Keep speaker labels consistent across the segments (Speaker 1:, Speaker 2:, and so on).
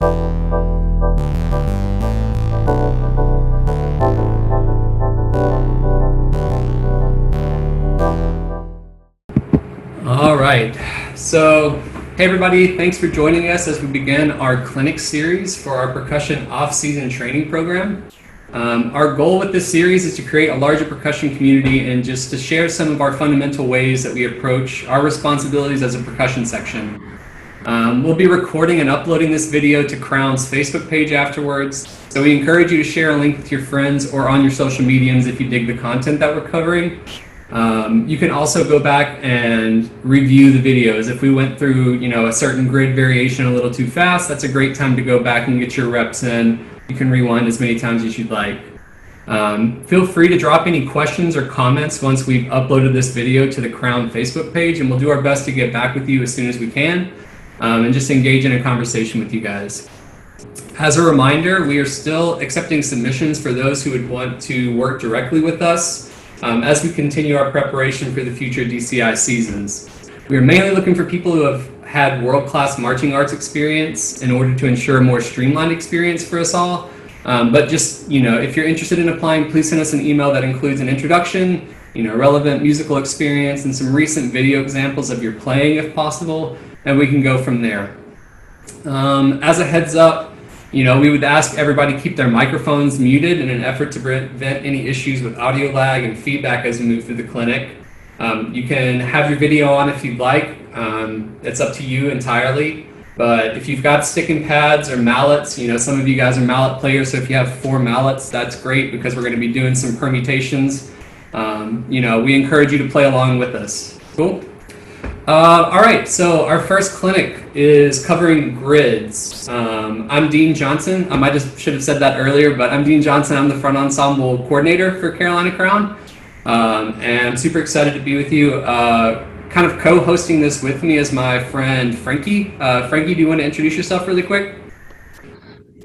Speaker 1: All right, so hey everybody, thanks for joining us as we begin our clinic series for our percussion off-season training program. Our goal with this series is to create a larger percussion community and just to share some of our fundamental ways that we approach our responsibilities as a percussion section. We'll be recording and uploading this video to Crown's Facebook page afterwards, so we encourage you to share a link with your friends or on your social mediums if you dig the content that we're covering. You can also go back and review the videos. If we went through, a certain grid variation a little too fast, that's a great time to go back and get your reps in. You can rewind as many times as you'd like. Feel free to drop any questions or comments once we've uploaded this video to the Crown Facebook page, and we'll do our best to get back with you as soon as we can, and just engage in a conversation with you guys. As a reminder, we are still accepting submissions for those who would want to work directly with us as we continue our preparation for the future DCI seasons. We are mainly looking for people who have had world-class marching arts experience in order to ensure a more streamlined experience for us all. But just, if you're interested in applying, please send us an email that includes an introduction, relevant musical experience, and some recent video examples of your playing if possible, and we can go from there. As a heads up, we would ask everybody to keep their microphones muted in an effort to prevent any issues with audio lag and feedback as we move through the clinic. You can have your video on if you'd like. It's up to you entirely. But if you've got sticking pads or mallets, some of you guys are mallet players, so if you have 4 mallets, that's great because we're going to be doing some permutations. We encourage you to play along with us. Cool. All right, so our first clinic is covering grids. I'm Dean Johnson. I should have said that earlier, but I'm Dean Johnson. I'm the front ensemble coordinator for Carolina Crown, and I'm super excited to be with you. Kind of co-hosting this with me is my friend Frankie. Frankie, do you want to introduce yourself really quick?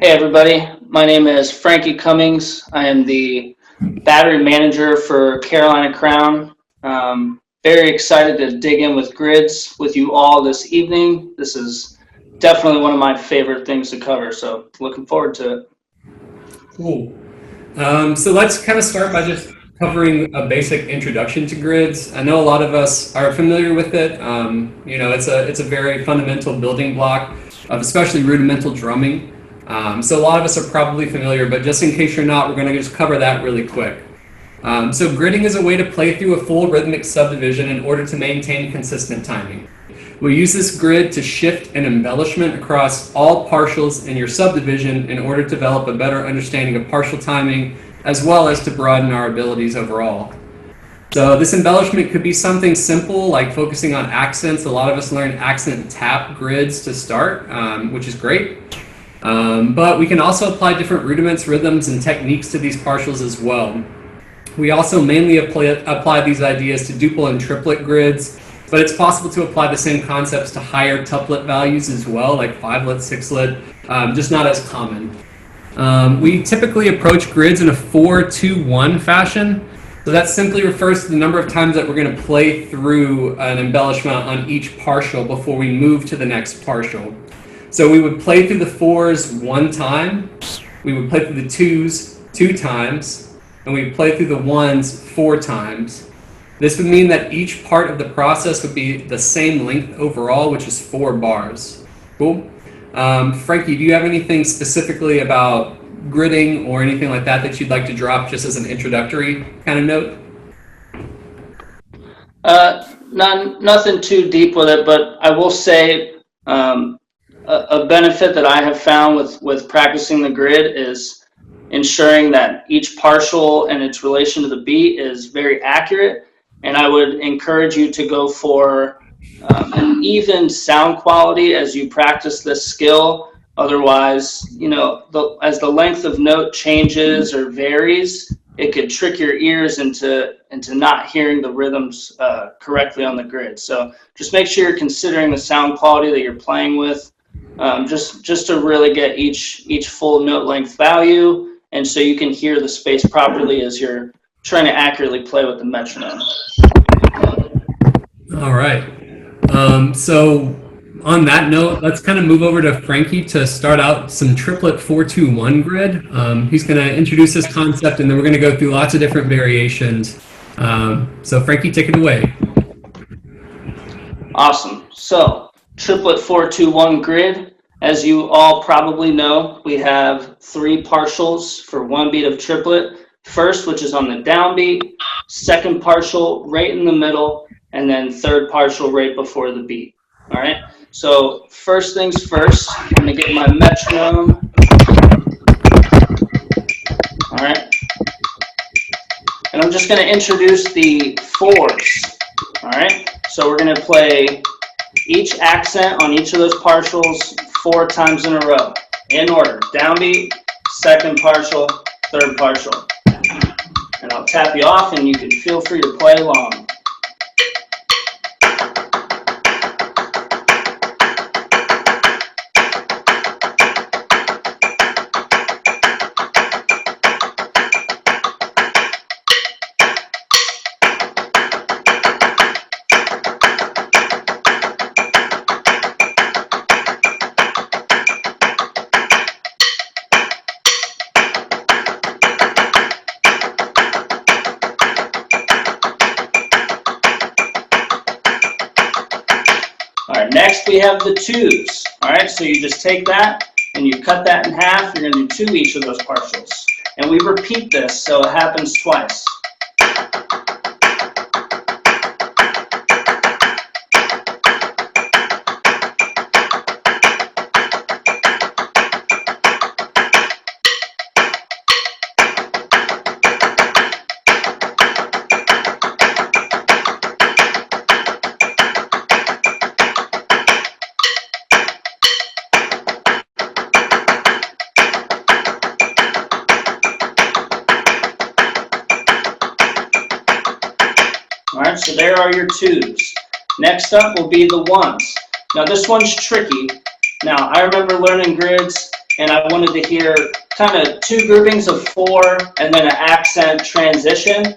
Speaker 2: Hey everybody, my name is Frankie Cummings. I am the Battery Manager for Carolina Crown. Very excited to dig in with grids with you all this evening. This is definitely one of my favorite things to cover, so looking forward to it.
Speaker 1: Cool. So let's kind of start by just covering a basic introduction to grids. I know a lot of us are familiar with it. It's a very fundamental building block of especially rudimental drumming. So a lot of us are probably familiar, but just in case you're not, we're going to just cover that really quick. So gridding is a way to play through a full rhythmic subdivision in order to maintain consistent timing. We use this grid to shift an embellishment across all partials in your subdivision in order to develop a better understanding of partial timing, as well as to broaden our abilities overall. So this embellishment could be something simple like focusing on accents. A lot of us learn accent tap grids to start, which is great. But we can also apply different rudiments, rhythms, and techniques to these partials as well. We also mainly apply these ideas to duple and triplet grids, but it's possible to apply the same concepts to higher tuplet values as well, like 5-lit, 6-lit, just not as common. We typically approach grids in a 4-2-1 fashion. So that simply refers to the number of times that we're going to play through an embellishment on each partial before we move to the next partial. So we would play through the 4s 1 time, we would play through the 2s 2 times, and we would play through the 1s 4 times. This would mean that each part of the process would be the same length overall, which is 4 bars. Cool? Frankie, do you have anything specifically about gridding or anything like that you'd like to drop just as an introductory kind of note?
Speaker 2: Nothing too deep with it, but I will say a benefit that I have found with practicing the grid is ensuring that each partial and its relation to the beat is very accurate. And I would encourage you to go for an even sound quality as you practice this skill. Otherwise, as the length of note changes or varies, it could trick your ears into not hearing the rhythms correctly on the grid. So just make sure you're considering the sound quality that you're playing with, just to really get each full note length value, and so you can hear the space properly as you're trying to accurately play with the metronome.
Speaker 1: All right. So On that note, let's kind of move over to Frankie to start out some triplet 4-2-1 grid. He's going to introduce this concept, and then we're going to go through lots of different variations. So Frankie, take it away.
Speaker 2: Awesome. So triplet 4-2-1 grid. As you all probably know, we have 3 partials for 1 beat of triplet. First, which is on the downbeat, second partial right in the middle, and then third partial right before the beat. All right. So first things first, I'm going to get my metronome. All right. And I'm just going to introduce the 4s. All right. So we're going to play each accent on each of those partials 4 times in a row, in order. Downbeat, second partial, third partial. And I'll tap you off, and you can feel free to play along. Next, we have the 2s. All right, so you just take that and you cut that in half. You're going to do 2 each of those partials. And we repeat this so it happens twice. All right, so there are your 2s. Next up will be the 1s. Now this one's tricky. Now I remember learning grids, and I wanted to hear kind of 2 groupings of 4 and then an accent transition.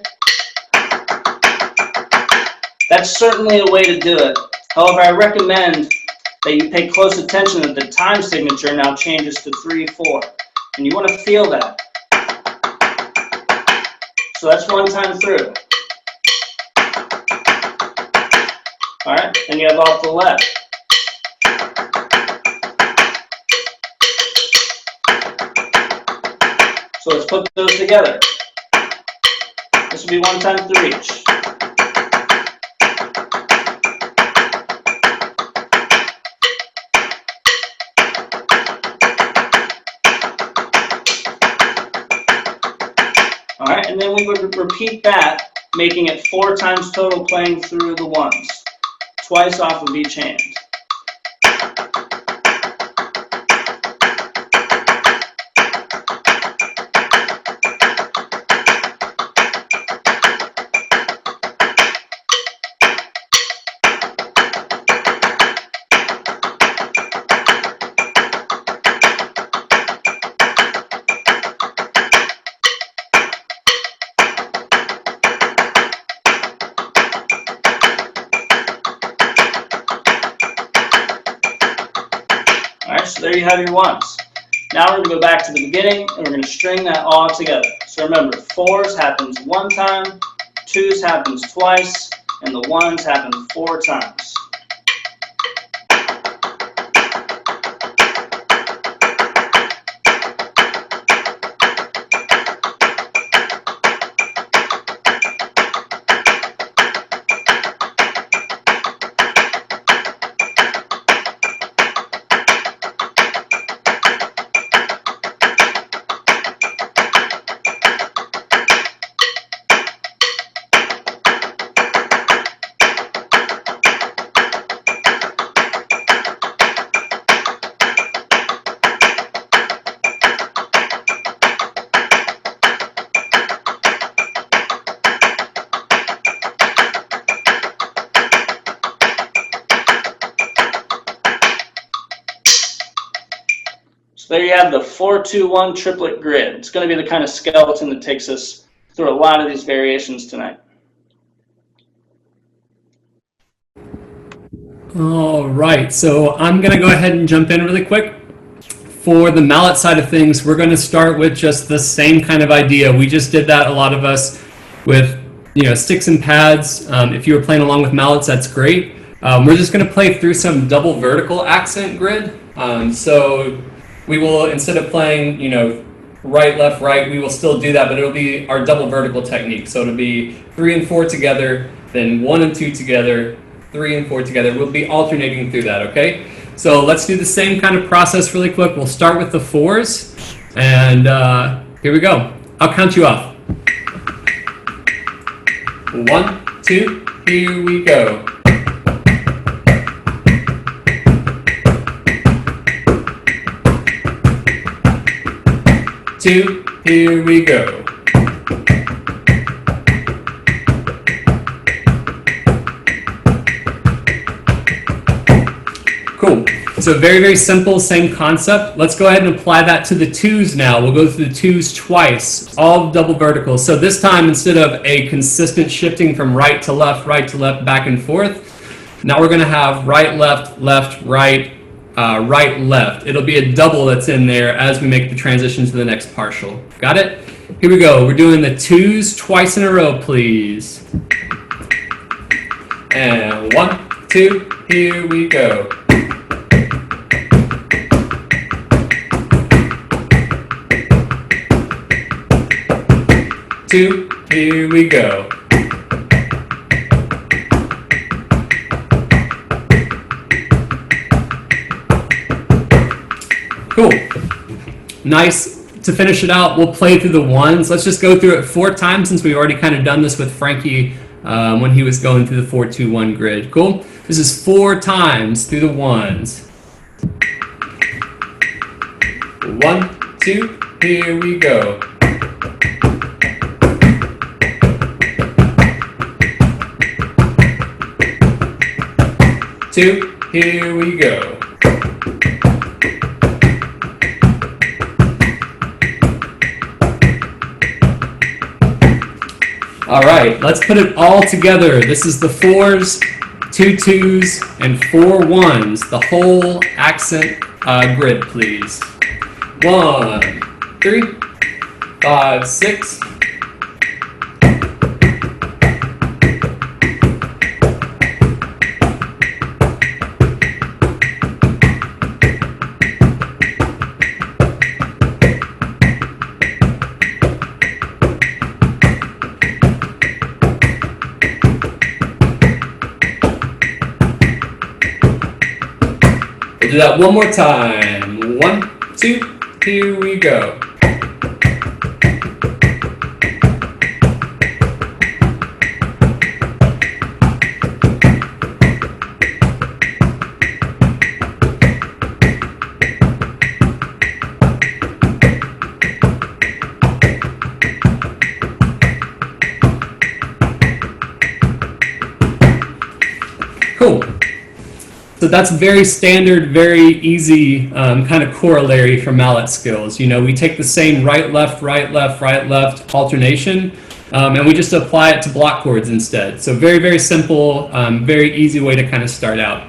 Speaker 2: That's certainly a way to do it. However, I recommend that you pay close attention that the time signature now changes to 3/4, and you want to feel that. So that's 1 time through. All right, then you have off the left. So let's put those together. This will be 1 time through each. All right, and then we would repeat that, making it 4 times total playing through the 1s. Twice off of each hand. So there you have your 1s. Now we're going to go back to the beginning, and we're going to string that all together. So remember, 4s happens 1 time, 2s happens twice, and the 1s happen 4 times. So there you have the 4-2-1 triplet grid. It's going to be the kind of skeleton that takes us through a lot of these variations tonight.
Speaker 1: All right, so I'm going to go ahead and jump in really quick. For the mallet side of things, we're going to start with just the same kind of idea. We just did that, a lot of us, with sticks and pads. If you were playing along with mallets, that's great. We're just going to play through some double vertical accent grid. So we will, instead of playing, right, left, right, we will still do that, but it'll be our double vertical technique. So it'll be 3 and 4 together, then 1 and 2 together, 3 and 4 together. We'll be alternating through that, okay? So let's do the same kind of process really quick. We'll start with the 4s, and here we go. I'll count you off. 1, 2, here we go. 2, here we go. Cool. So very, very simple, same concept. Let's go ahead and apply that to the 2s now. We'll go through the 2s twice, all double verticals. So this time, instead of a consistent shifting from right to left, back and forth, now we're going to have right, left, right, right, left. It'll be a double that's in there as we make the transition to the next partial. Got it? Here we go. We're doing the 2s twice in a row, please. And 1, 2, here we go. 2, here we go. Cool. Nice. To finish it out, we'll play through the 1s. Let's just go through it 4 times since we've already kind of done this with Frankie when he was going through the 4-2-1 grid. Cool? This is 4 times through the 1s. 1, 2, here we go. 2, here we go. All right, let's put it all together. This is the 4s, 2 2s, and 4 1s. The whole accent grid, please. 1, 3, 5, 6. Do that one more time. 1, 2, here we go. Cool. So that's very standard, very easy kind of corollary for mallet skills. We take the same right, left alternation, and we just apply it to block chords instead. So very, very simple, very easy way to kind of start out.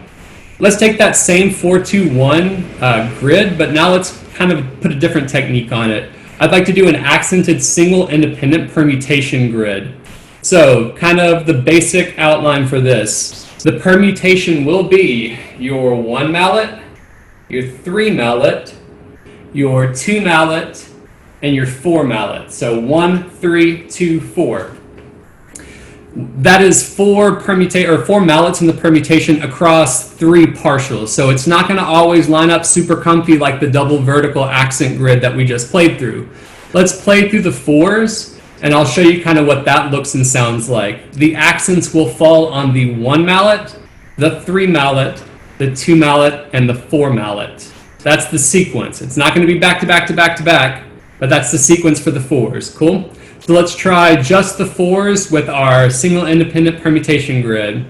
Speaker 1: Let's take that same 4-2-1 grid, but now let's kind of put a different technique on it. I'd like to do an accented single independent permutation grid. So kind of the basic outline for this. The permutation will be your 1 mallet, your 3 mallet, your 2 mallet, and your 4 mallet. So 1, 3, 2, 4. That is 4 mallets in the permutation across 3 partials. So it's not going to always line up super comfy like the double vertical accent grid that we just played through. Let's play through the 4s. And I'll show you kind of what that looks and sounds like. The accents will fall on the 1 mallet, the 3 mallet, the 2 mallet, and the 4 mallet. That's the sequence. It's not going to be back to back to back to back, but that's the sequence for the 4s. Cool? So let's try just the 4s with our single independent permutation grid.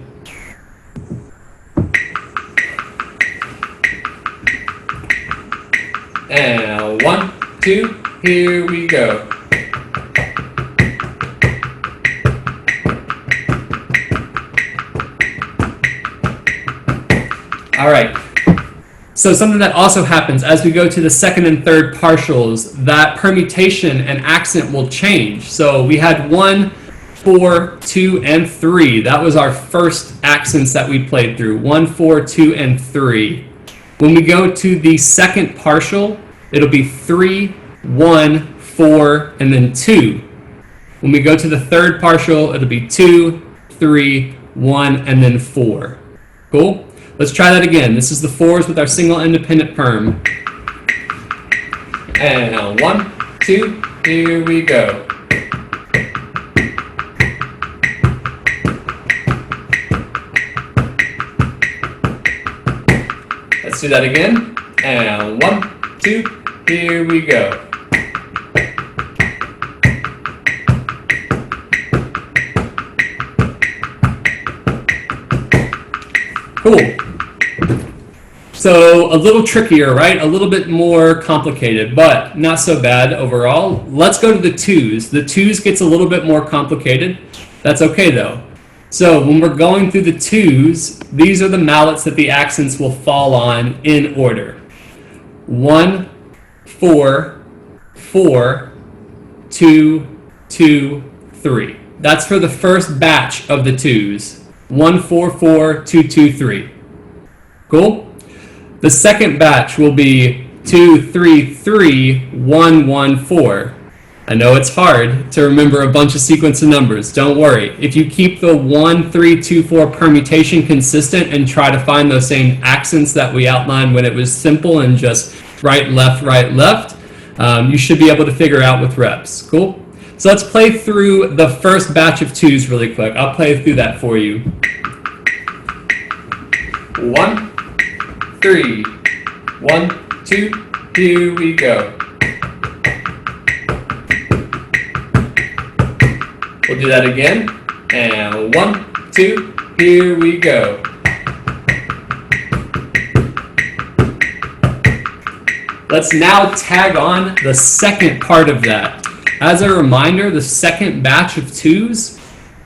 Speaker 1: And 1, 2, here we go. All right. So something that also happens as we go to the second and third partials, that permutation and accent will change. So we had 1, 4, 2, and 3. That was our first accents that we played through. 1, 4, 2, and 3. When we go to the second partial, it'll be 3, 1, 4, and then 2. When we go to the third partial, it'll be 2, 3, 1, and then 4. Cool? Let's try that again. This is the 4s with our single independent perm. And 1, 2, here we go. Let's do that again. And 1, 2, here we go. Cool. So a little trickier, right? A little bit more complicated, but not so bad overall. Let's go to the 2s. The 2s gets a little bit more complicated. That's okay though. So when we're going through the 2s, these are the mallets that the accents will fall on in order. 1, 4, 4, 2, 2, 3. That's for the first batch of the 2s. 1, 4, 4, 2, 2, 3. Cool? The second batch will be 2, 3, 3, 1, 1, 4. I know it's hard to remember a bunch of sequence of numbers. Don't worry. If you keep the 1, 3, 2, 4 permutation consistent and try to find those same accents that we outlined when it was simple and just right, left, you should be able to figure out with reps. Cool? So let's play through the first batch of 2s really quick. I'll play through that for you. 1, 3, 1, 2, here we go. We'll do that again. And 1, 2, here we go. Let's now tag on the second part of that. As a reminder, the second batch of 2s,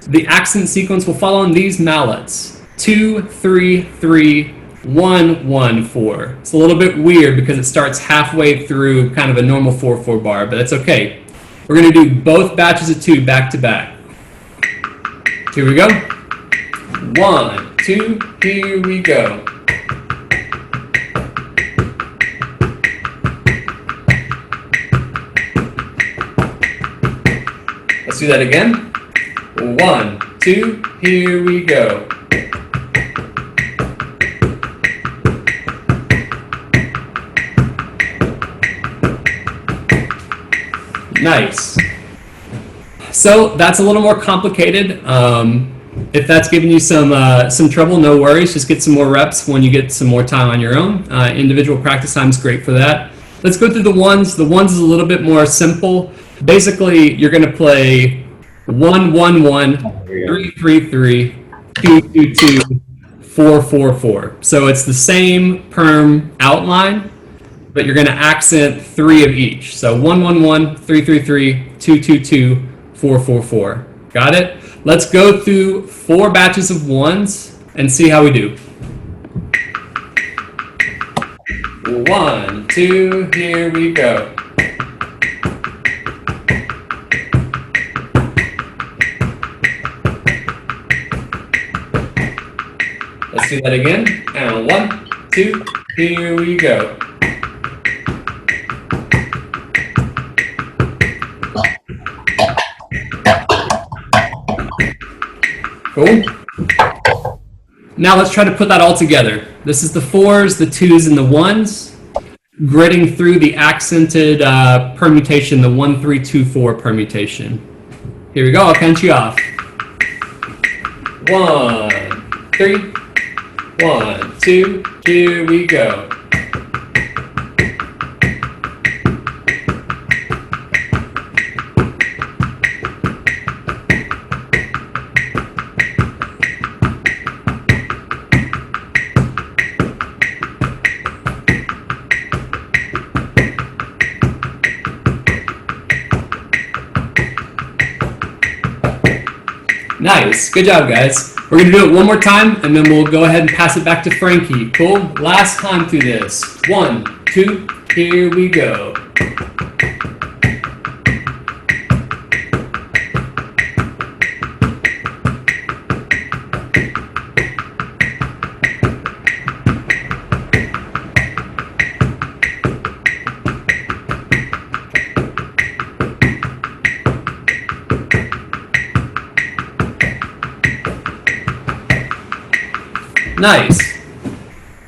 Speaker 1: the accent sequence will follow on these mallets. 2, 3, 3, 1, 1, 4. It's a little bit weird because it starts halfway through kind of a normal 4/4 bar, but that's okay. We're going to do both batches of 2 back to back. Here we go. 1, 2, here we go. Let's do that again. 1, 2, here we go. Nice. So that's a little more complicated. If that's giving you some trouble, no worries. Just get some more reps when you get some more time on your own. Individual practice time is great for that. Let's go through the 1s. The 1s is a little bit more simple. Basically, you're going to play 1, 1, 1, 3, 3, 3, 2, 2, 2, 4, 4, 4. So it's the same perm outline, but you're going to accent 3 of each. So 1, 1, 1, 3, 3, 3, 2, 2, 2, 4, 4, 4. Got it? Let's go through 4 batches of 1s and see how we do. 1, 2, here we go. Let's do that again. And 1, 2, here we go. Cool. Now let's try to put that all together. This is the 4s, the 2s, and the 1s, gridding through the accented permutation, the 1, 3, 2, 4 permutation. Here we go. I'll count you off. 1, 3, 1, 2, here we go. Nice. Good job, guys. We're going to do it one more time, and then we'll go ahead and pass it back to Frankie. Cool? Last time through this. 1, 2, here we go. Nice.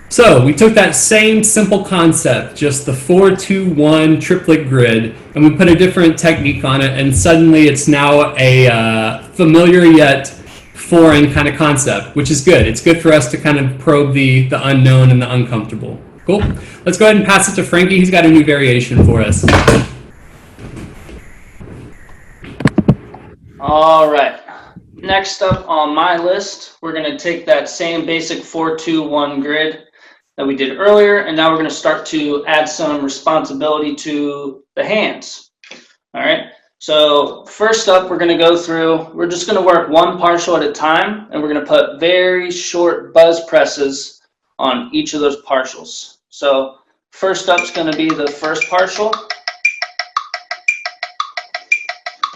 Speaker 1: So we took that same simple concept, just the 4-2-1 triplet grid, and we put a different technique on it, and suddenly it's now a familiar yet foreign kind of concept, which is good. It's good for us to kind of probe the unknown and the uncomfortable. Cool. Let's go ahead and pass it to Frankie. He's got a new variation for us.
Speaker 2: All right. Next up on my list, we're going to take that same basic 4-2-1 grid that we did earlier, and now we're going to start to add some responsibility to the hands. All right. So first up, we're going to go through, we're just going to work one partial at a time, and we're going to put very short buzz presses on each of those partials. So first up is going to be the first partial.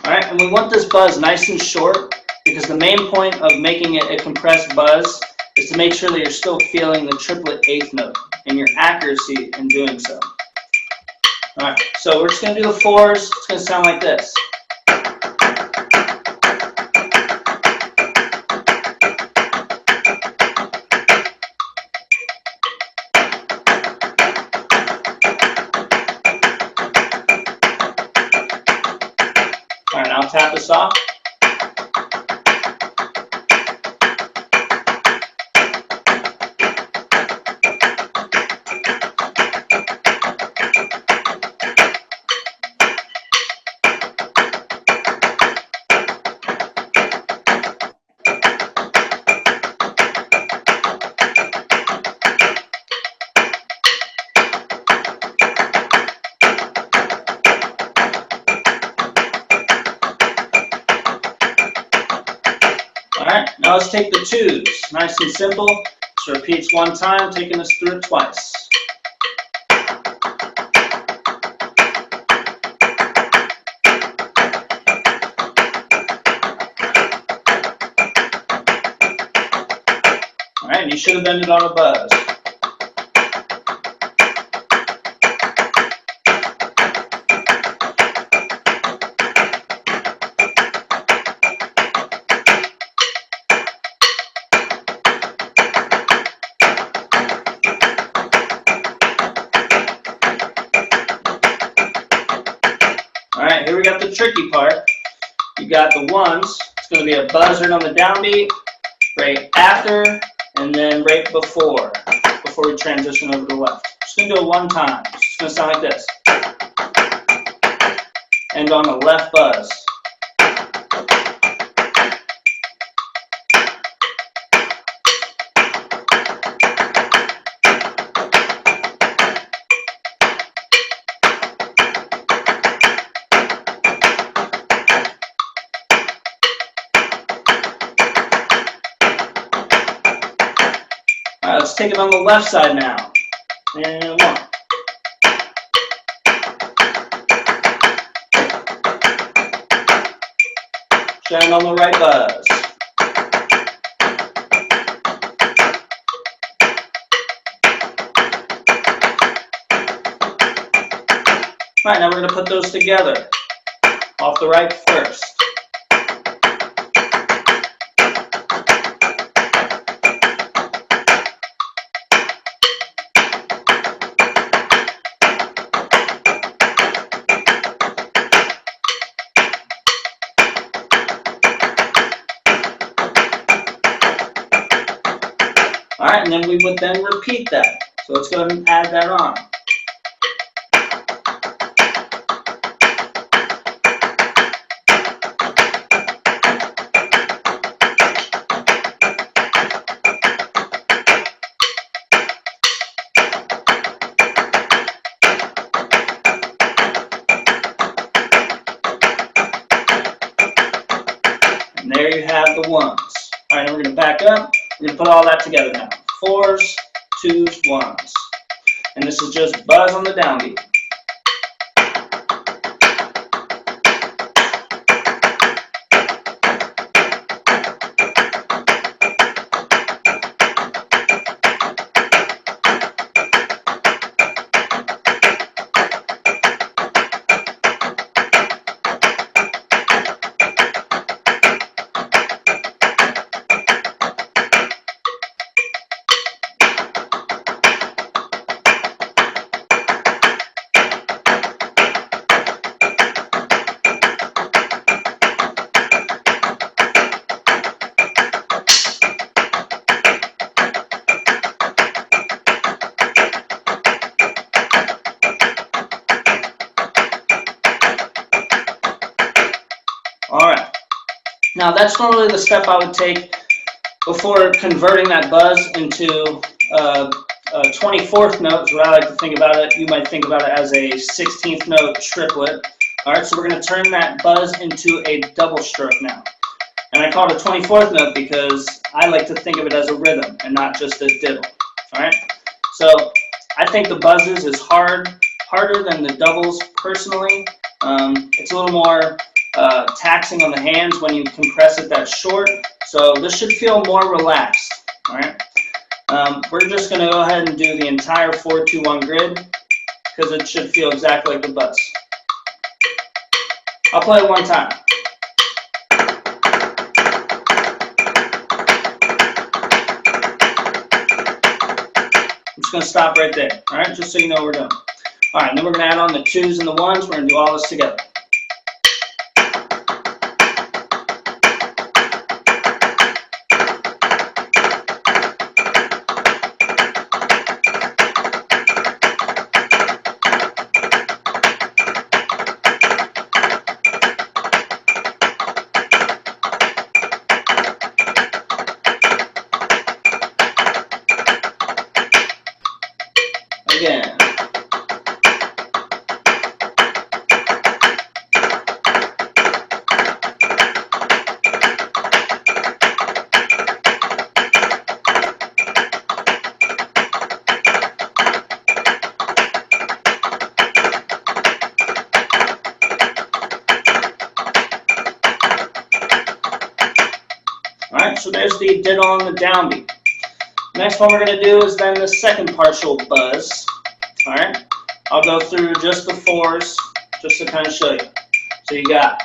Speaker 2: All right, and we want this buzz nice and short, because the main point of making it a compressed buzz is to make sure that you're still feeling the triplet eighth note and your accuracy in doing so. All right, so we're just going to do the fours. It's going to sound like this. All right, now tap this off. All right, now let's take the twos. Nice and simple. Just repeats one time, taking us through it twice. All right, and you should have ended on a buzz. All right, here we got the tricky part. You got the ones. It's going to be a buzzer on the downbeat, right after, and then right before we transition over to left. Just going to do it one time. It's going to sound like this. And on the left buzz. All right, let's take it on the left side now. And one. Shine on the right buzz. All right, now we're going to put those together. Off the right first. All right, and then we would then repeat that. So let's go ahead and add that on. And there you have the ones. All right, and we're going to back up. We're going to put all that together now. 4s, 2s, 1s. And this is just buzz on the downbeat. All right. Now that's normally the step I would take before converting that buzz into a 24th note. Is what I like to think about it. You might think about it as a 16th note triplet. All right, so we're going to turn that buzz into a double stroke now. And I call it a 24th note because I like to think of it as a rhythm and not just a diddle. All right, so I think the buzzes is harder than the doubles personally. It's a little more taxing on the hands when you compress it that short. So this should feel more relaxed. All right, we're just going to go ahead and do the entire 4-2-1 grid because it should feel exactly like the buzz. I'll play it one time. I'm just going to stop right there. All right, just so you know what we're doing. All right, then we're going to add on the 2s and the 1s. We're going to do all this together. Again. All right, so there's the diddle on the downbeat. Next one we're going to do is then the second partial buzz. All right, I'll go through just the 4s just to kind of show you. So you got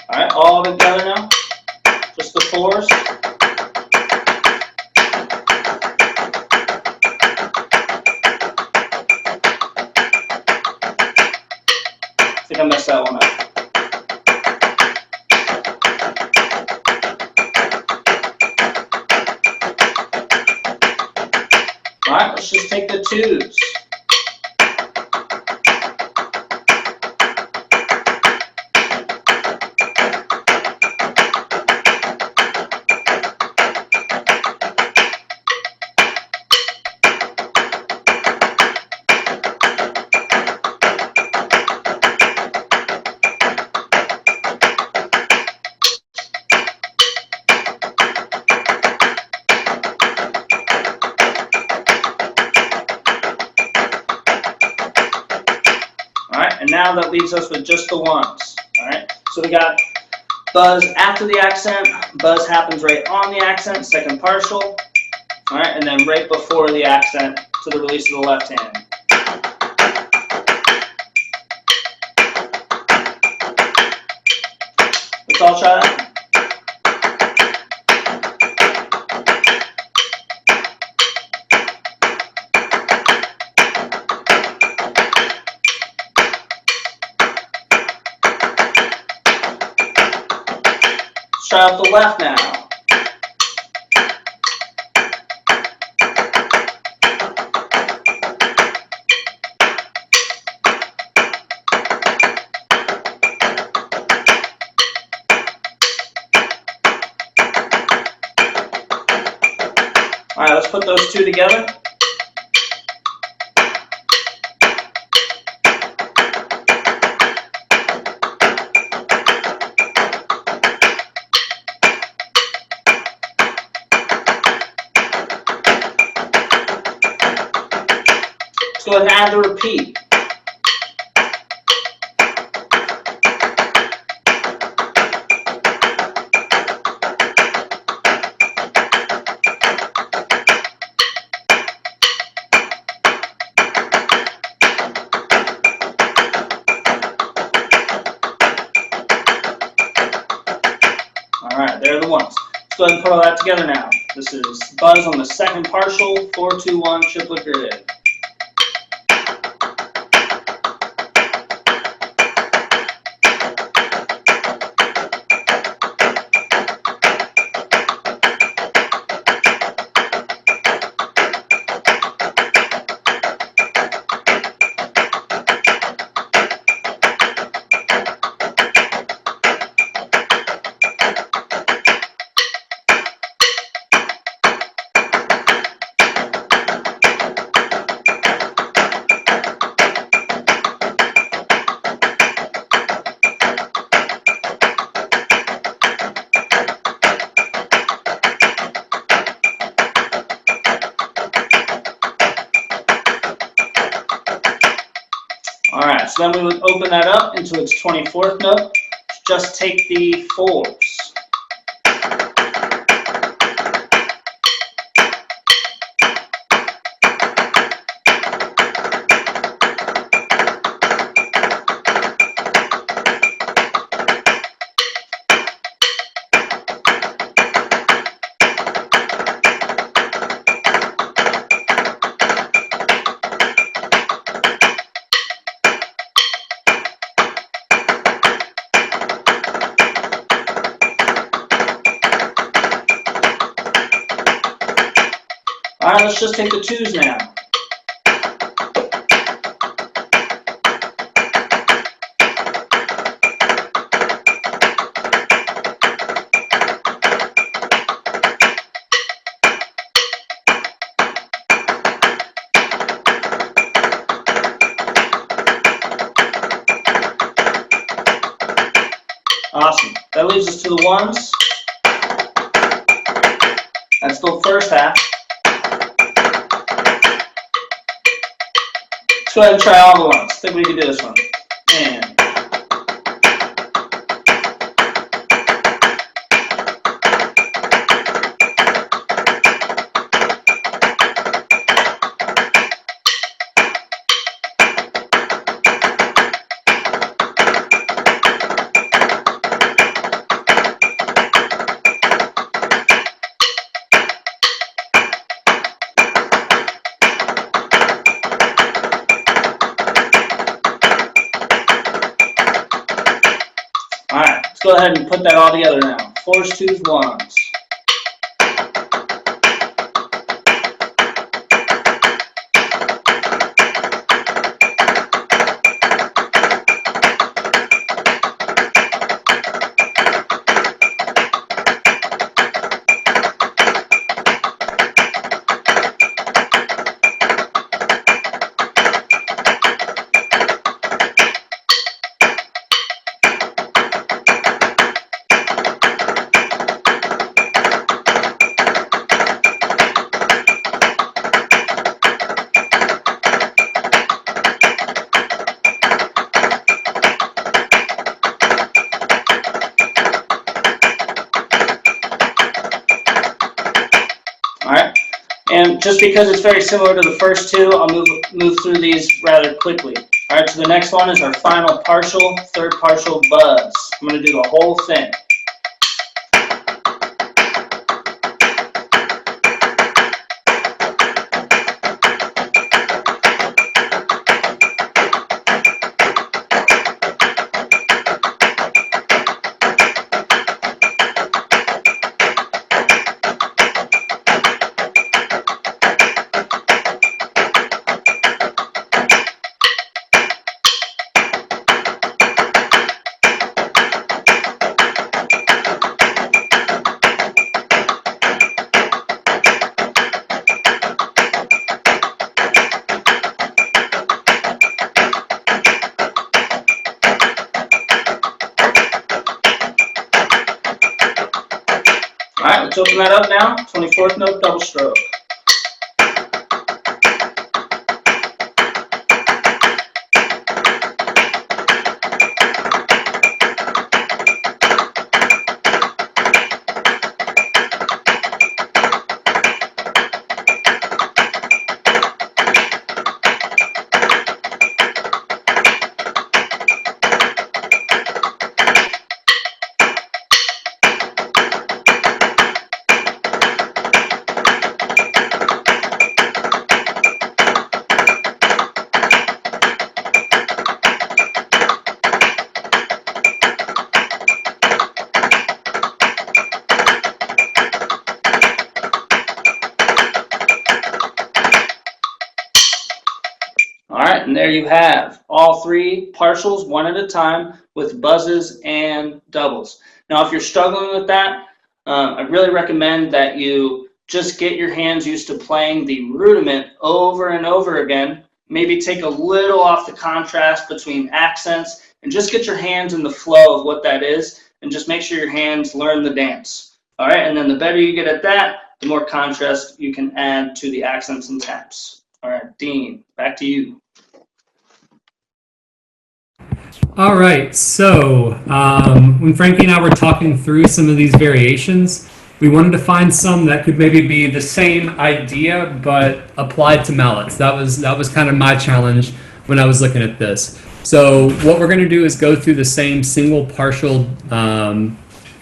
Speaker 2: all right, all together now, just the 4s. I think I messed that one up. All right, let's just take the 2s. And now that leaves us with just the 1s. All right, so we got buzz after the accent, buzz happens right on the accent, second partial. All right, and then right before the accent to the release of the left hand. Let's all try that. Try out the left now. All right, let's put those 2 together. Let's go ahead and add the repeat. All right, there are the ones. Let's go ahead and put all that together now. This is buzz on the second partial, 4-2-1 triplet grid. All right, so then we would open that up into its 24th note. Just take the 4s. All right, let's just take the 2s now. Awesome. That leaves us to the 1s. That's the first half. Let's go ahead and try all the ones. I think we can do this one. And all right, let's go ahead and put that all together now. 4s, 2s, 1s. All right, and just because it's very similar to the first two, I'll move through these rather quickly. All right, so the next one is our final partial, third partial buzz. I'm going to do the whole thing. All right, let's open that up now. 24th note double stroke. All right, and there you have all three partials, one at a time, with buzzes and doubles. Now, if you're struggling with that, I really recommend that you just get your hands used to playing the rudiment over and over again. Maybe take a little off the contrast between accents and just get your hands in the flow of what that is, and just make sure your hands learn the dance. All right, and then the better you get at that, the more contrast you can add to the accents and taps. All right, Dean, back to you.
Speaker 1: All right, so when Frankie and I were talking through some of these variations, we wanted to find some that could maybe be the same idea but applied to mallets. That was kind of my challenge when I was looking at this. So what we're going to do is go through the same single partial kind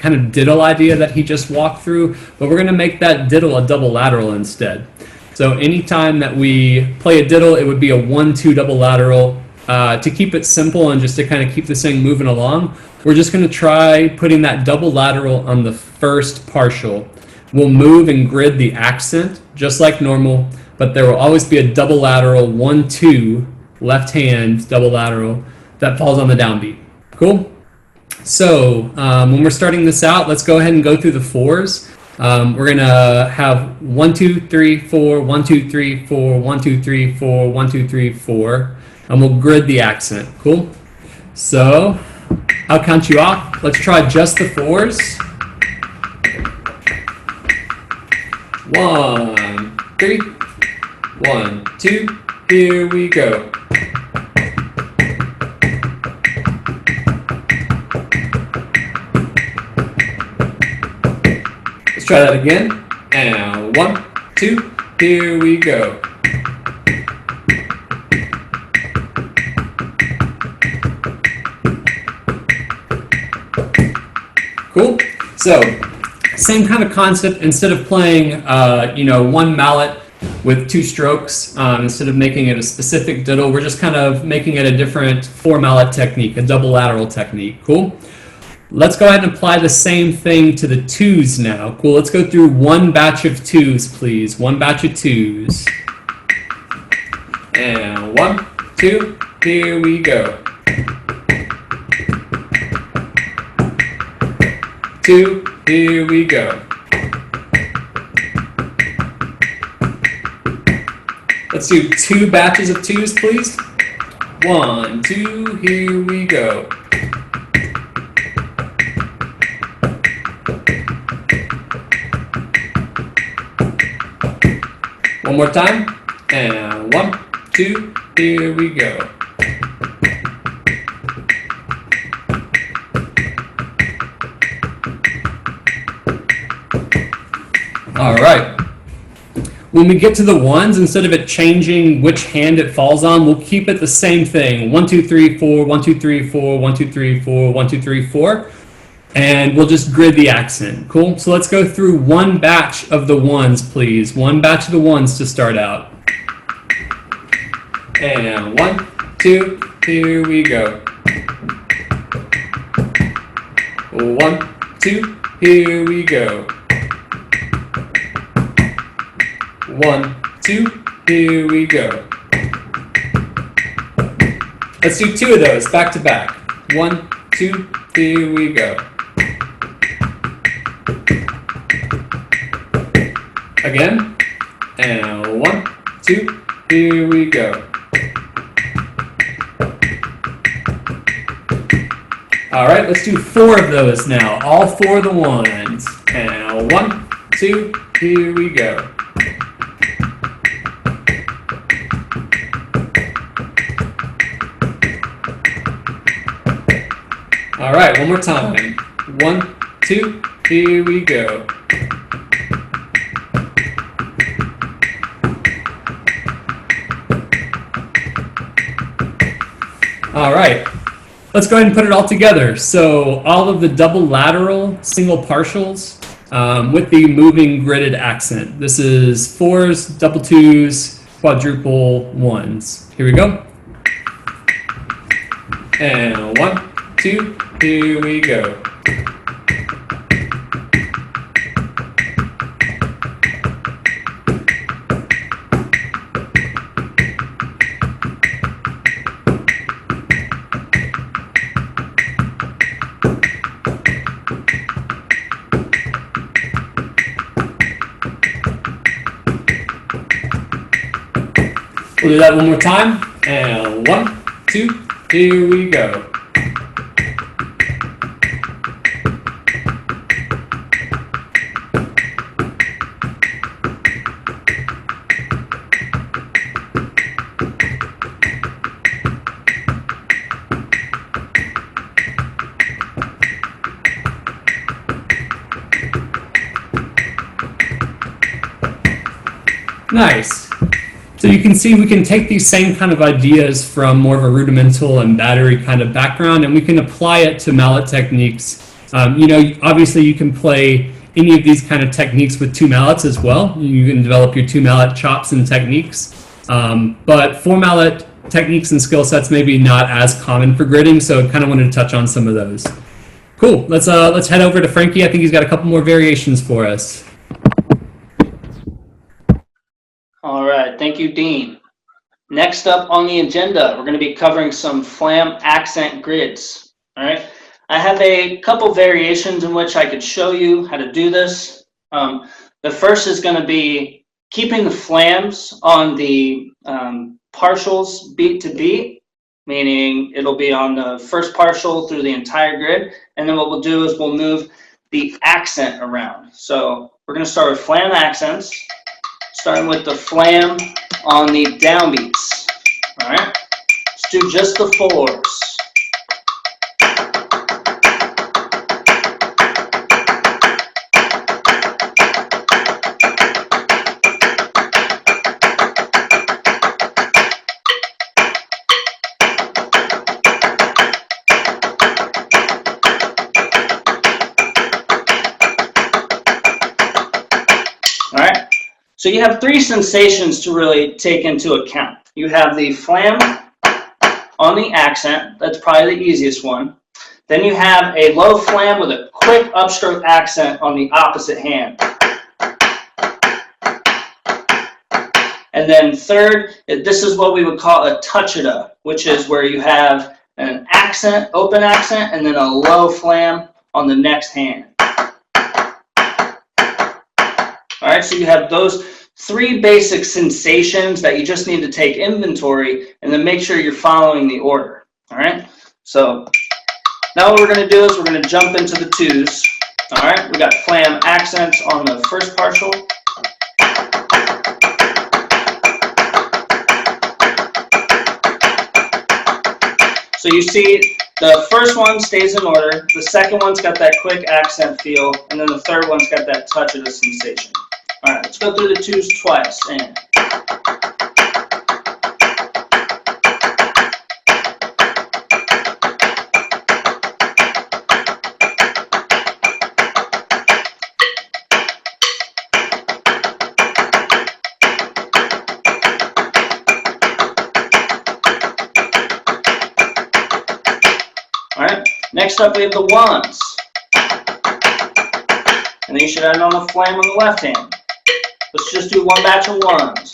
Speaker 1: of diddle idea that he just walked through, but we're going to make that diddle a double lateral instead. So anytime that we play a diddle, it would be a 1-2 double lateral. To keep it simple and just to kind of keep this thing moving along, we're just going to try putting that double lateral on the first partial. We'll move and grid the accent just like normal, but there will always be a double lateral 1-2 left hand double lateral that falls on the downbeat. Cool? So when we're starting this out, let's go ahead and go through the fours. We're going to have 1, 2, 3, 4, 1, 2, 3, 4, 1, 2, 3, 4, 1, 2, 3, 4. And we'll grid the accent. Cool? So I'll count you off. Let's try just the fours. 1, 3, 1, 2, here we go. Let's try that again. And 1, 2, here we go. Cool. So same kind of concept. Instead of playing, one mallet with 2 strokes, instead of making it a specific diddle, we're just kind of making it a different 4 mallet technique, a double lateral technique. Cool. Let's go ahead and apply the same thing to the 2s now. Cool. Let's go through one batch of 2s, please. One batch of 2s. And 1, 2, here we go. 2, here we go. Let's do 2 batches of 2s, please. 1, 2, here we go. One more time. And 1, 2, here we go. All right. When we get to the 1s, instead of it changing which hand it falls on, we'll keep it the same thing. 1, 2, 3, 4, 1, 2, 3, 4, 1, 2, 3, 4, 1, 2, 3, 4. And we'll just grid the accent. Cool? So let's go through one batch of the 1s, please. One batch of the 1s to start out. And 1, 2, here we go. 1, 2, here we go. 1, 2, here we go. Let's do 2 of those back to back. 1, 2, here we go. Again. And 1, 2, here we go. All right, let's do 4 of those now. All 4 of the 1s. And 1, 2, here we go. All right, one more time. 1, 2, here we go. All right, let's go ahead and put it all together. So all of the double lateral single partials with the moving gridded accent. This is 4s, double 2s, quadruple 1s. Here we go. And 1, 2, here we go. We'll do that one more time. And 1, 2, here we go. Nice. So you can see we can take these same kind of ideas from more of a rudimental and battery kind of background, and we can apply it to mallet techniques. You know, obviously you can play any of these kind of techniques with 2 mallets as well. You can develop your 2 mallet chops and techniques. But 4 mallet techniques and skill sets maybe not as common for gridding, so I kind of wanted to touch on some of those. Cool. Let's head over to Frankie. I think he's got a couple more variations for us.
Speaker 2: All right, thank you, Dean. Next up on the agenda, we're going to be covering some Flam accent grids. All right, I have a couple variations in which I could show you how to do this. The first is going to be keeping the flams on the partials beat to beat, meaning it'll be on the first partial through the entire grid. And then what we'll do is we'll move the accent around. So we're going to start with Flam accents, starting with the Flam on the downbeats. All right, let's do just the 4s. So you have 3 sensations to really take into account. You have the Flam on the accent, that's probably the easiest one. Then you have a low Flam with a quick upstroke accent on the opposite hand. And then third, this is what we would call a touch-it-up, which is where you have an accent, open accent, and then a low Flam on the next hand. All right, so you have those 3 basic sensations that you just need to take inventory and then make sure you're following the order. All right, so now what we're going to do is we're going to jump into the 2s. All right, we got Flam accents on the first partial. So you see the first one stays in order, the second one's got that quick accent feel, and then the third one's got that touch of the sensation. All right, let's go through the 2s twice. And all right, next up we have the 1s. And then you should add on a Flam on the left hand. Let's just do 1 batch of 1s.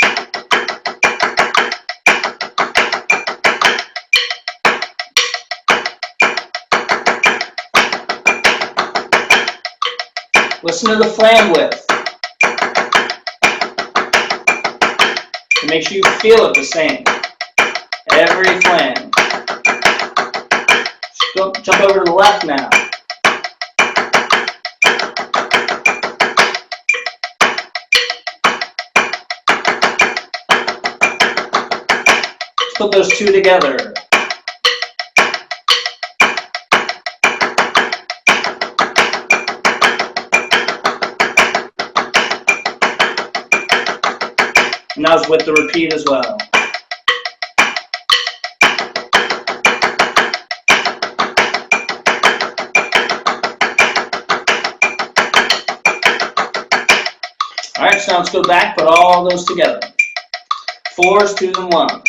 Speaker 2: Listen to the Flam width. And make sure you feel it the same. Every Flam. Jump over to the left now. Put those 2 together. And that was with the repeat as well. All right, so now let's go back, put all those together. 4s, 2s, and 1s.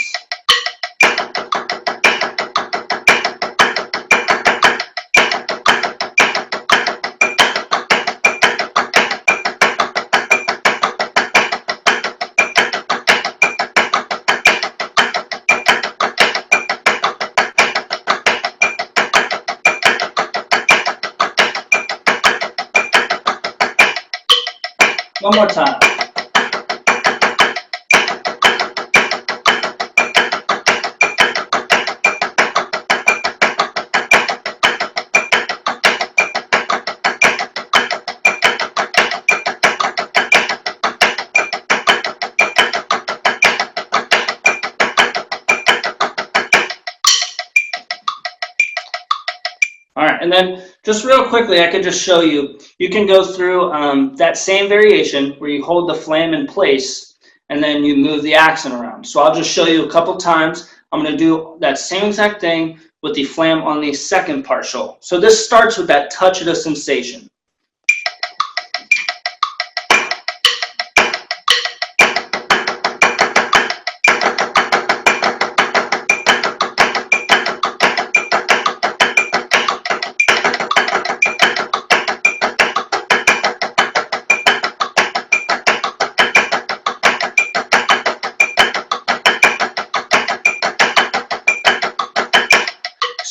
Speaker 2: One more time. All right, and then just real quickly, I could just show you, you can go through that same variation where you hold the flam in place and then you move the accent around. So I'll just show you a couple times. I'm going to do that same exact thing with the flam on the second partial. So this starts with that touch of the sensation.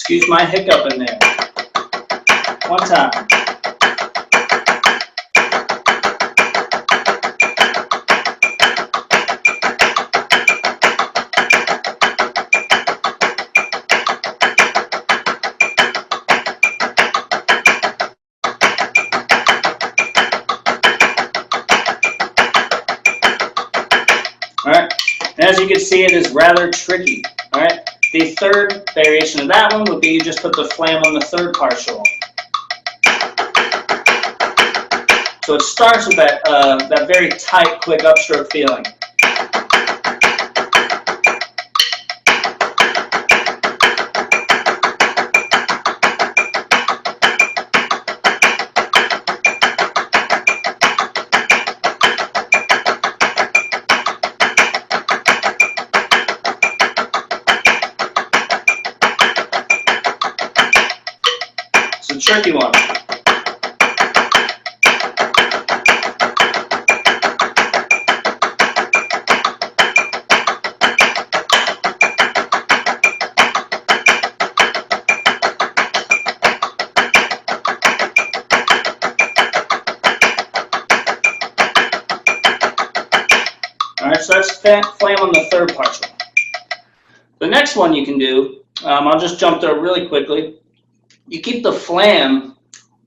Speaker 2: Excuse my hiccup in there. One time. All right, and as you can see, it is rather tricky. All right. The third variation of that one would be you just put the flam on the third partial. So it starts with that very tight, quick upstroke feeling. It's a tricky one. All right, so that's flam on the third partial. The next one you can do, I'll just jump through it really quickly. You keep the flam,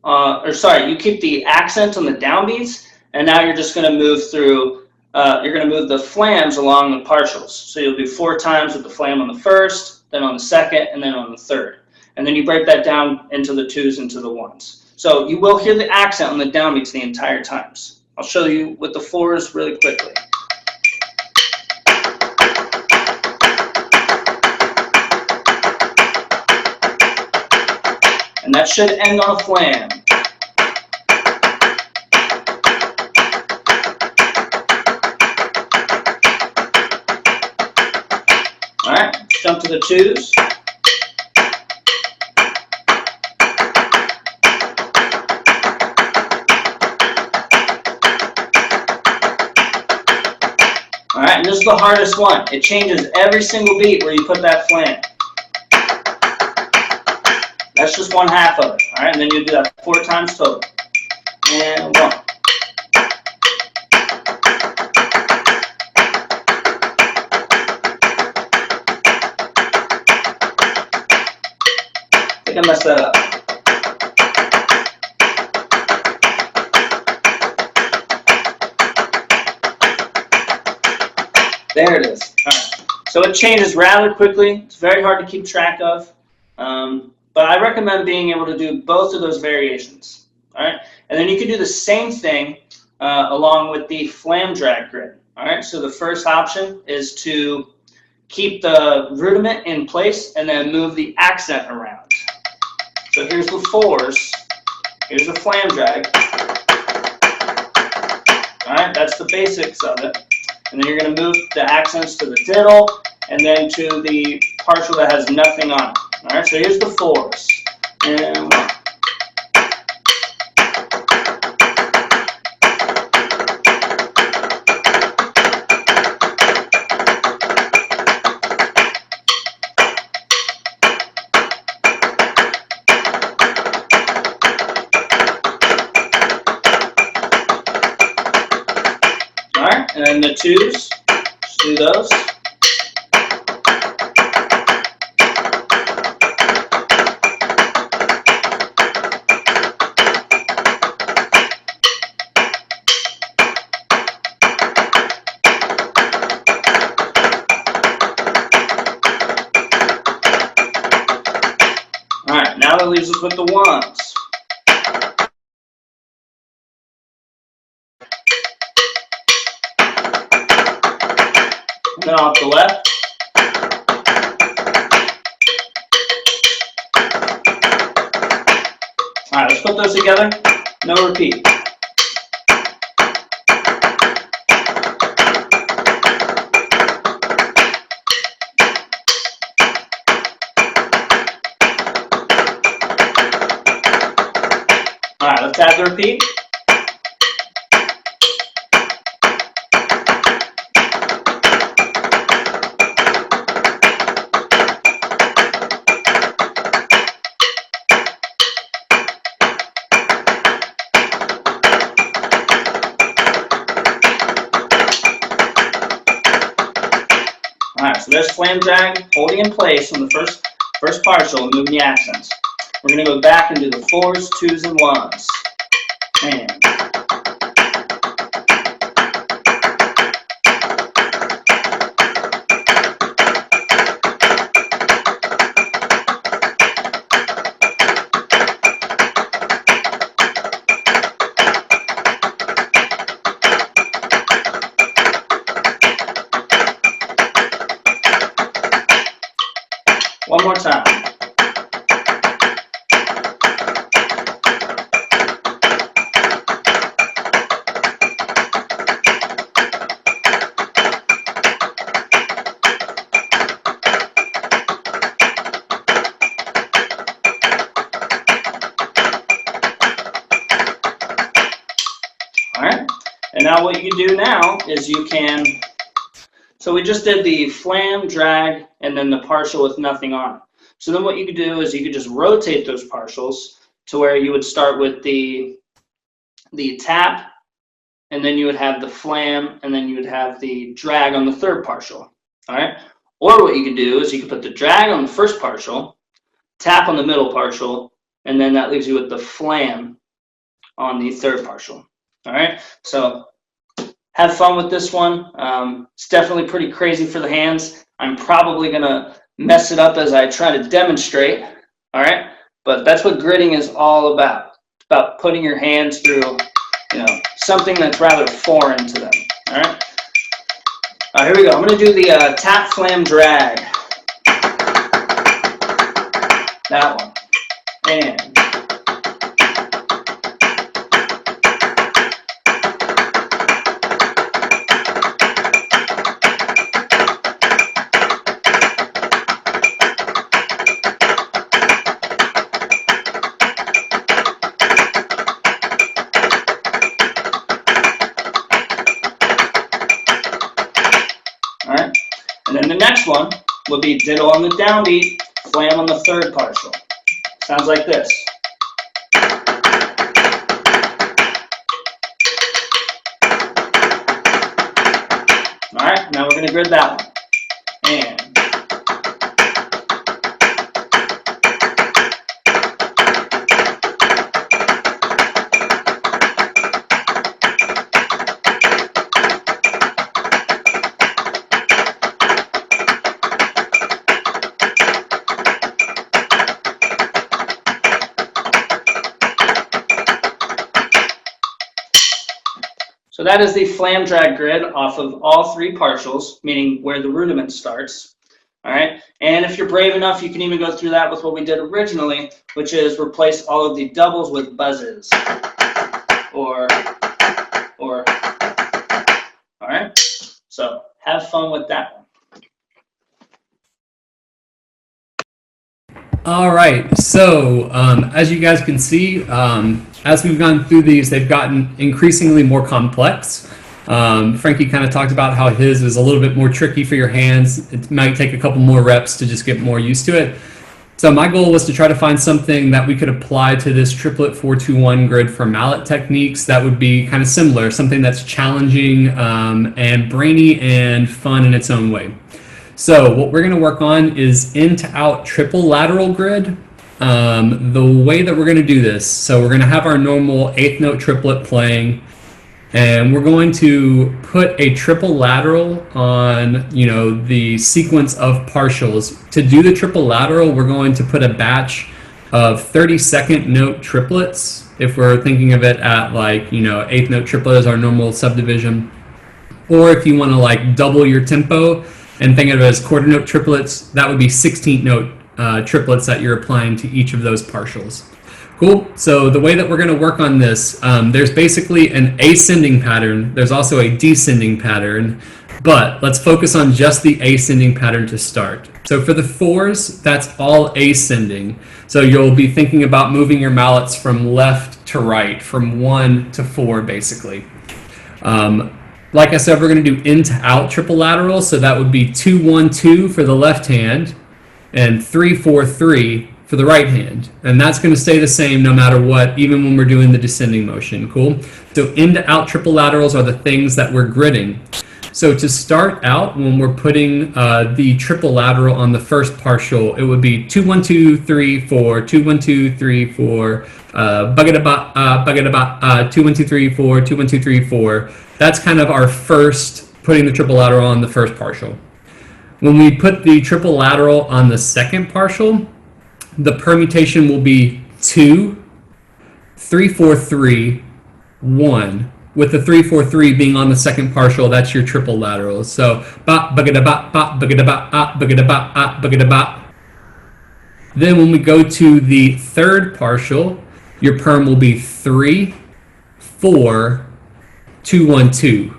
Speaker 2: you keep the accent on the downbeats, and now you're just going to move through, you're going to move the flams along the partials. So you'll do 4 times with the flam on the first, then on the second, and then on the third. And then you break that down into the 2s and to the 1s. So you will hear the accent on the downbeats the entire times. I'll show you with the 4s really quickly. And that should end on a flam. All right, let's jump to the 2s. All right, and this is the hardest one. It changes every single beat where you put that flam. That's just 1/2 of it. All right, and then you do that 4 times total. And 1. I think I messed that up. There it is. All right. So it changes rather quickly. It's very hard to keep track of. But I recommend being able to do both of those variations. All right, and then you can do the same thing along with the flam drag grid. All right, so the first option is to keep the rudiment in place and then move the accent around. So here's the 4s. Here's the flam drag. All right, that's the basics of it. And then you're going to move the accents to the diddle and then to the partial that has nothing on it. All right, so here's the 4s. And 1. All right, and then the 2s, just do those. Now that leaves us with the ones. And then off the left. All right, let's put those together. No repeat. All right, let's add the repeat. All right, so there's flam drag holding in place on the first partial and moving the accents. We're going to go back and do the 4s, 2s, and 1s. And one more time. All right, and now what you do now is you can, so we just did the flam, drag, and then the partial with nothing on it. So then what you could do is you could just rotate those partials to where you would start with the tap, and then you would have the flam, and then you would have the drag on the third partial. All right, or what you could do is you could put the drag on the first partial, tap on the middle partial, and then that leaves you with the flam on the third partial. All right, so have fun with this one. It's definitely pretty crazy for the hands. I'm probably gonna mess it up as I try to demonstrate. All right, but that's what gridding is all about. It's about putting your hands through, something that's rather foreign to them. All right. Here we go. I'm gonna do the tap, flam, drag. That one. And then the next one will be diddle on the downbeat, flam on the third partial. Sounds like this. All right, now we're going to grid that one. And so that is the flam drag grid off of all 3 partials, meaning where the rudiment starts. All right, and if you're brave enough, you can even go through that with what we did originally, which is replace all of the doubles with buzzes. Or, all right, so have fun with that one.
Speaker 1: All right, so as you guys can see, as we've gone through these, they've gotten increasingly more complex. Frankie kind of talked about how his is a little bit more tricky for your hands. It might take a couple more reps to just get more used to it. So my goal was to try to find something that we could apply to this triplet 4-2-1 grid for mallet techniques that would be kind of similar, something that's challenging and brainy and fun in its own way. So what we're going to work on is in to out triple lateral grid. The way that we're going to do this, so we're going to have our normal 8th note triplet playing, and we're going to put a triple lateral on, the sequence of partials. To do the triple lateral, we're going to put a batch of 32nd note triplets, if we're thinking of it at like, you know, 8th note triplet as our normal subdivision. Or if you want to like double your tempo and think of it as quarter note triplets, that would be 16th note triplets that you're applying to each of those partials. Cool. So the way that we're going to work on this, there's basically an ascending pattern. There's also a descending pattern, but let's focus on just the ascending pattern to start. So for the fours, that's all ascending. So you'll be thinking about moving your mallets from left to right, from 1 to 4, basically. Like I said, we're going to do in to out triple lateral. So that would be 2, 1, 2 for the left hand and 3, 4, 3 for the right hand. And that's going to stay the same no matter what, even when we're doing the descending motion. Cool. So in to out triple laterals are the things that we're gridding. So to start out, when we're putting the triple lateral on the first partial, it would be 2, 1, 2, 3, 4, 2, 1, 2, 3, 4, bugga 2, 1, 2, 3, 4, 2, 1, 2, 3, 4. That's kind of our first, putting the triple lateral on the first partial. When we put the triple lateral on the second partial, the permutation will be 2, 3, 4, 3, 1. With the 3, 4, 3 being on the second partial, that's your triple lateral. So bop, bugga bop, bop, bugga bop, bugga bop, bugga bop. Then when we go to the third partial, your perm will be 3, 4, 2, 1, 2.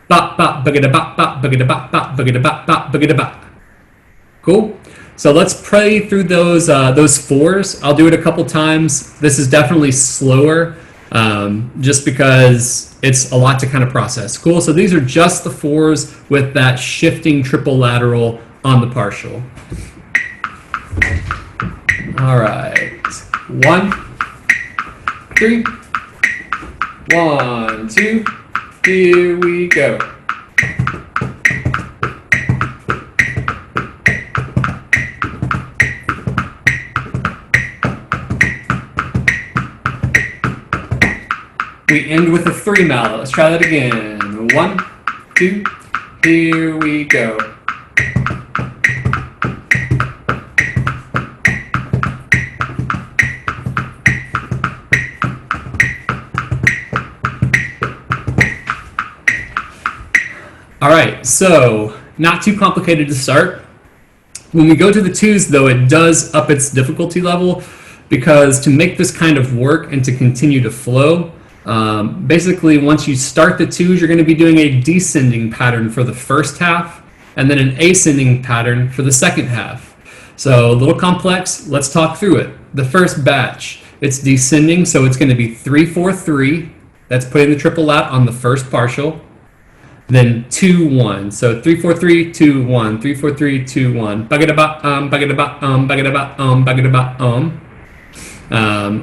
Speaker 1: Bop, bop, bugga bop, bop, bugga bop, bop, bugga bop, bop, bugga bop. Cool. So let's play through those fours. I'll do it a couple times. This is definitely slower, just because it's a lot to kind of process. Cool. So these are just the fours with that shifting triple lateral on the partial. All right. 1, 3, 1, 2. Here we go. We end with a 3 mallet. Let's try that again. 1, 2, here we go. All right, so not too complicated to start. When we go to the 2s, though, it does up its difficulty level, because to make this kind of work and to continue to flow, basically once you start the 2s, you're going to be doing a descending pattern for the first half and then an ascending pattern for the second half. So a little complex. Let's talk through it. The first batch, it's descending, so it's going to be 3, 4, 3. That's putting the triple lat on the first partial. Then 2, 1. So 3, 4, 3, 2, 1. 3, 4, 3, 2, 1. Bugga bop, bugga bop, bugga bop, bugga bop,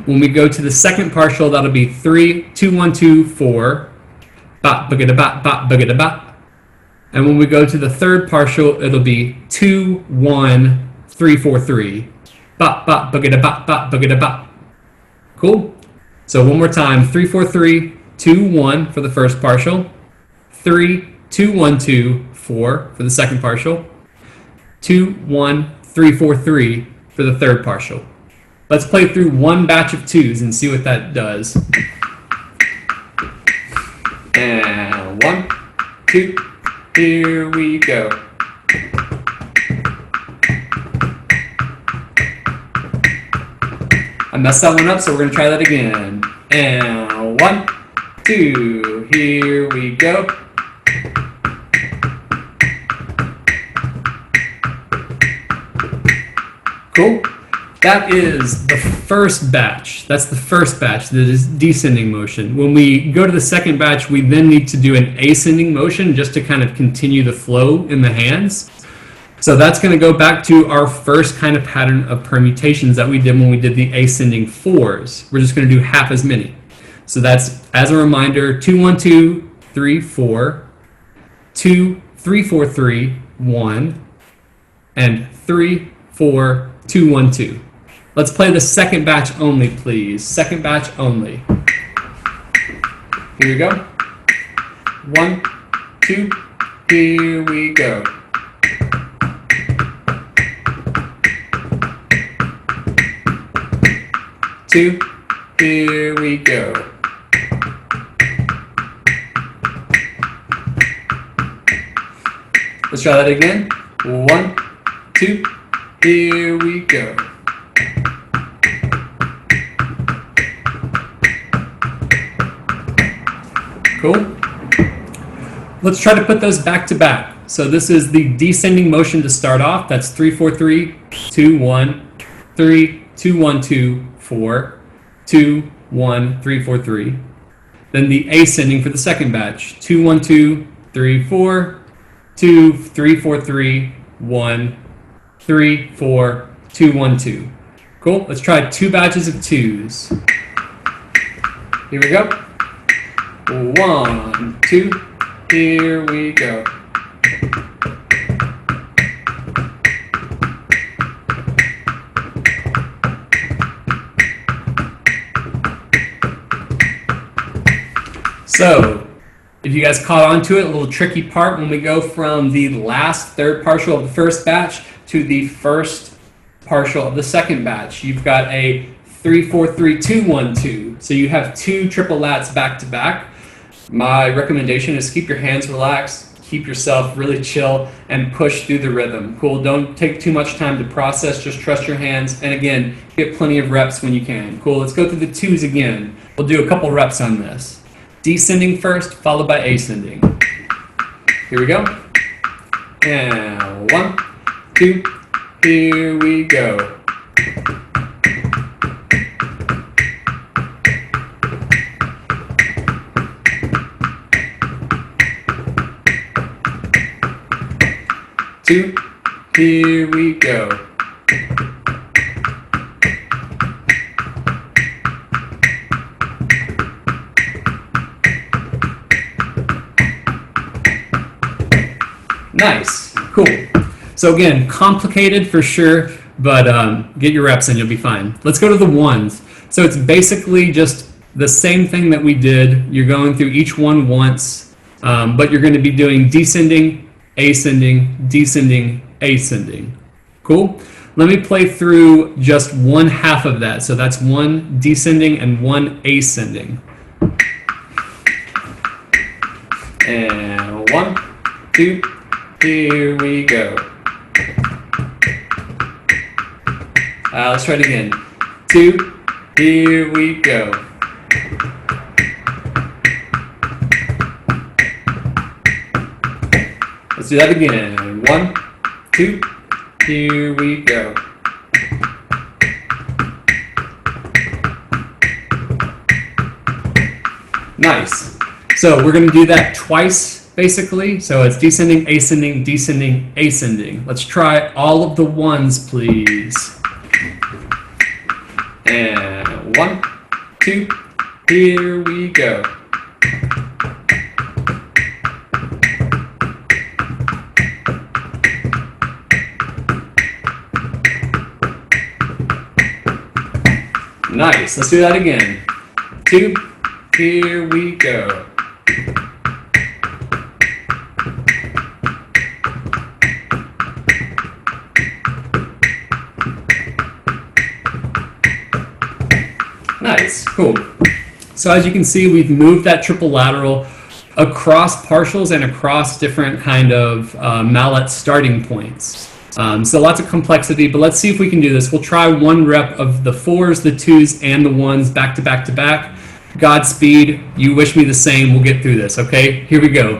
Speaker 1: when we go to the second partial, that'll be 3, 2, 1, 2, 4. Bop, bugga bop, bugga bop. And when we go to the third partial, it'll be 2, 1, 3, 4, 3. Bop, bop, bugga bop, bugga bop. Cool. So one more time. 3, 4, 3, 2, 1 for the first partial. 3, 2, 1, 2, 4 for the second partial. 2, 1, 3, 4, 3 for the third partial. Let's play through one batch of 2s and see what that does. And 1, 2, here we go. I messed that one up, so we're going to try that again. And 1, 2, here we go. Cool. That is the first batch. That's the first batch, that is descending motion. When we go to the second batch, we then need to do an ascending motion just to kind of continue the flow in the hands. So that's going to go back to our first kind of pattern of permutations that we did when we did the ascending 4s. We're just going to do half as many. So that's, as a reminder, 2, 1, 2, 3, 4, 2, 3, 4, 3, 1, and 3, 4, 2, 1, 2. Let's play the second batch only, please. Second batch only. Here we go. 1, 2, here we go. 2, here we go. Let's try that again. 1, 2, here we go. Cool. Let's try to put those back to back. So this is the descending motion to start off. That's 3, 4, 3, 2, 1, 3, 2, 1, 2, 4, 2, 1, 3, 4, 3. Then the ascending for the second batch. 2, 1, 2, 3, 4, 2, 3, 4, 3, 1, 3, 4, 2, 1, 2. Cool. Let's try 2 batches of 2s. Here we go. 1, 2, here we go. So, if you guys caught on to it, a little tricky part when we go from the last third partial of the first batch to the first partial of the second batch. You've got a 3, 4, 3, 2, 1, 2. So you have 2 triple lats back to back. My recommendation is keep your hands relaxed, keep yourself really chill, and push through the rhythm. Cool, don't take too much time to process, just trust your hands. And again, get plenty of reps when you can. Cool, let's go through the 2s again. We'll do a couple reps on this. Descending first, followed by ascending. Here we go. And 1, 2, here we go. Two, here we go. Nice, cool. So again, complicated for sure, but get your reps in, you'll be fine. Let's go to the 1s. So it's basically just the same thing that we did. You're going through each one once, but you're going to be doing descending, ascending, descending, ascending. Cool? Let me play through just 1/2 of that. So that's 1 descending and 1 ascending. And 1, 2, here we go. Let's try it again. 2, here we go. Let's do that again. 1, 2, here we go. Nice. So we're going to do that twice, basically. So it's descending, ascending, descending, ascending. Let's try all of the 1s, please. And 1, 2, here we go. Nice. Let's do that again. 2, here we go. Nice. Cool. So as you can see, we've moved that triple lateral across partials and across different kind of mallet starting points. So lots of complexity, but let's see if we can do this. We'll try 1 rep of the 4s, the 2s, and the 1s back to back to back. Godspeed. You wish me the same. We'll get through this, okay? Here we go.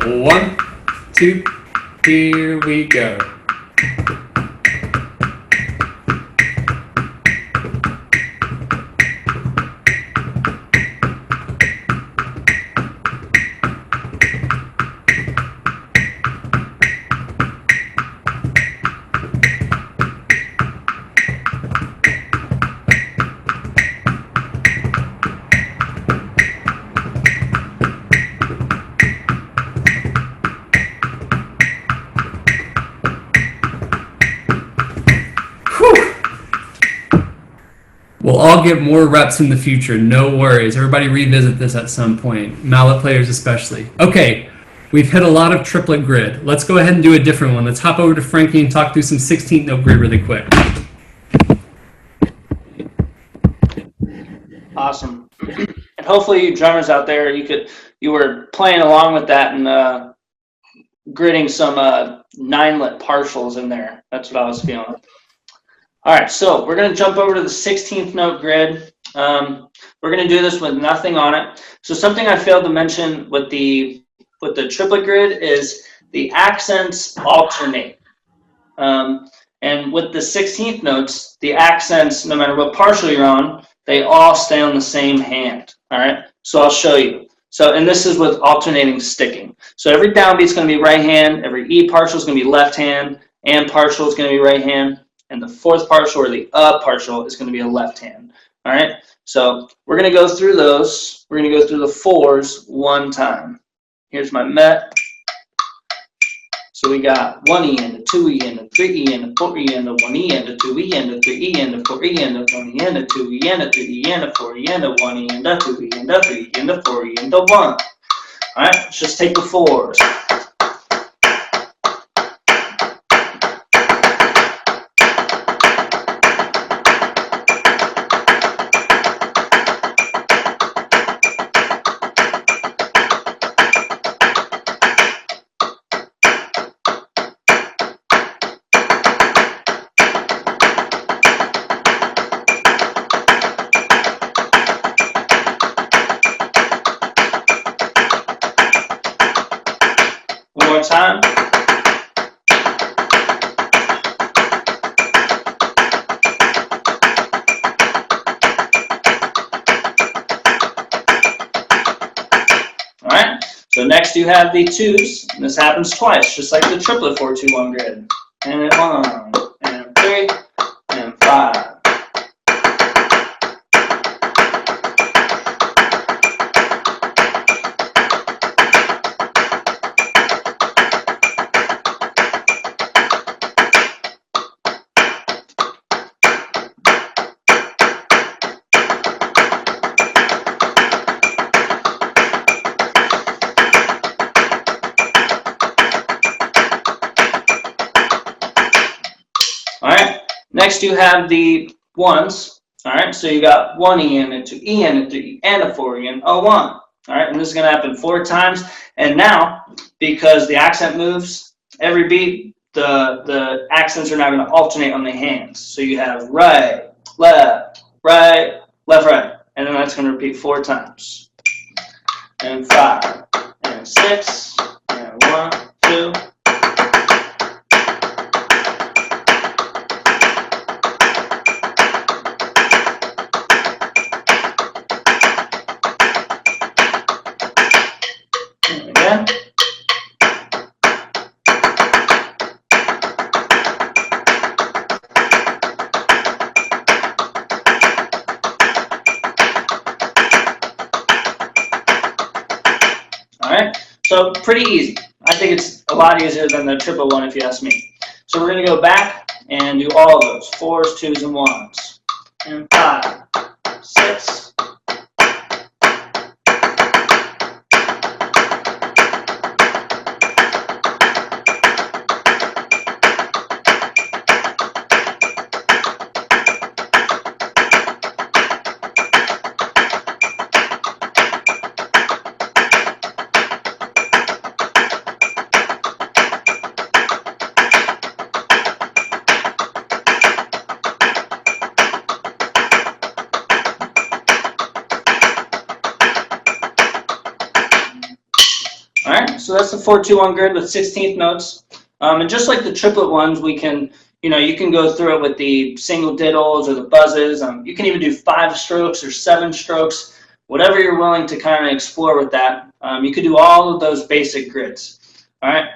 Speaker 1: 1, 2, here we go. We'll all get more reps in the future, no worries. Everybody revisit this at some point, mallet players especially. Okay, we've hit a lot of triplet grid. Let's go ahead and do a different one. Let's hop over to Frankie and talk through some 16th note grid really quick.
Speaker 2: Awesome. And hopefully you drummers out there, you were playing along with that and gridding some 9-lit partials in there. That's what I was feeling. All right, so we're going to jump over to the 16th note grid. We're going to do this with nothing on it. So something I failed to mention with the triplet grid is the accents alternate. And with the 16th notes, the accents, no matter what partial you're on, they all stay on the same hand. All right, so I'll show you. So, and this is with alternating sticking. So every downbeat is going to be right hand, every E partial is going to be left hand, and partial is going to be right hand, and the fourth partial or the partial is going to be a left hand. All right, so we're going to go through those. We're going to go through the fours one time. Here's my Met. So we got 1 E and a 2 E and a 3 E and a 4 E and a 1 E and a 2 E and a 3 E and a 4 E and a 1 E and a 2 E and a 3 E and a 4 E and a 1 E and a 2 E and a 3 E and a 4 E and a 1. All right, let's just take the fours. Time. All right, so next you have the twos, and this happens twice, just like the triplet 4-2-1 grid. And 1, and 3, and 5. Next you have the ones. All right, so you got 1 E and a 2 E and a 3 E and a 4 E and a 1. All right, and this is going to happen 4 times. And now, because the accent moves every beat, the accents are now going to alternate on the hands. So you have right, left, right, and then that's going to repeat 4 times. And 5, and 6, and 1, 2. Again. All right, so pretty easy. I think it's a lot easier than the triple one if you ask me. So we're going to go back and do all of those, 4s, 2s, and 1s. And 5, 6. All right, so that's the 4-2-1 grid with 16th notes. And just like the triplet ones, we can, you can go through it with the single diddles or the buzzes. You can even do 5 strokes or 7 strokes, whatever you're willing to kind of explore with that. You could do all of those basic grids. All right,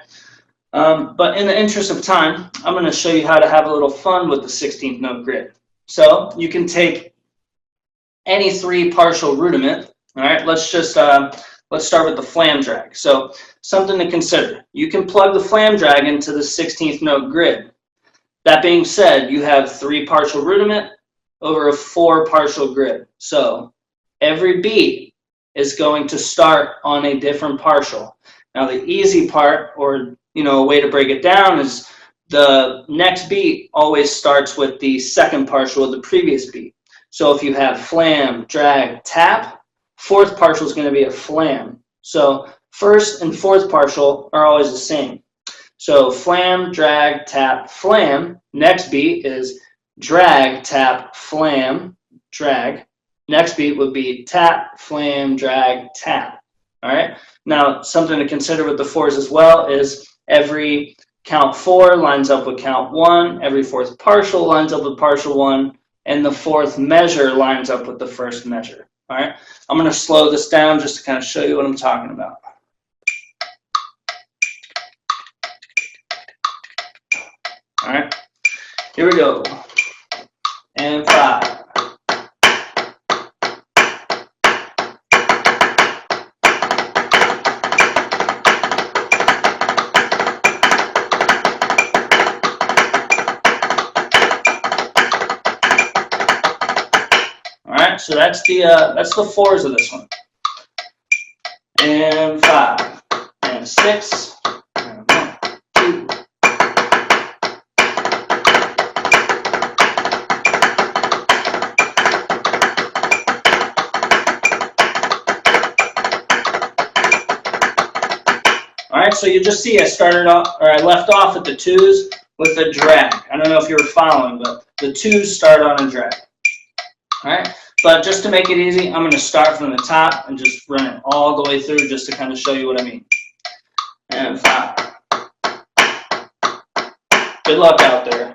Speaker 2: but in the interest of time, I'm going to show you how to have a little fun with the 16th note grid. So you can take any 3 partial rudiment. All right, let's start with the flam drag. So something to consider. You can plug the flam drag into the 16th note grid. That being said, you have 3 partial rudiment over a 4 partial grid. So every beat is going to start on a different partial. Now the easy part, or a way to break it down, is the next beat always starts with the second partial of the previous beat. So if you have flam, drag, tap, fourth partial is going to be a flam. So first and fourth partial are always the same. So flam, drag, tap, flam. Next beat is drag, tap, flam, drag. Next beat would be tap, flam, drag, tap. All right. Now, something to consider with the fours as well is every count 4 lines up with count 1. Every fourth partial lines up with partial 1. And the fourth measure lines up with the first measure. All right. I'm going to slow this down just to kind of show you what I'm talking about. All right. Here we go. And 5. So that's the fours of this one. And 5, and 6, and 1, 2. All right, so you just see I started off, or I left off at the 2s with a drag. I don't know if you were following, but the 2s start on a drag. All right. But just to make it easy, I'm going to start from the top and just run it all the way through just to kind of show you what I mean. And 5. Good luck out there.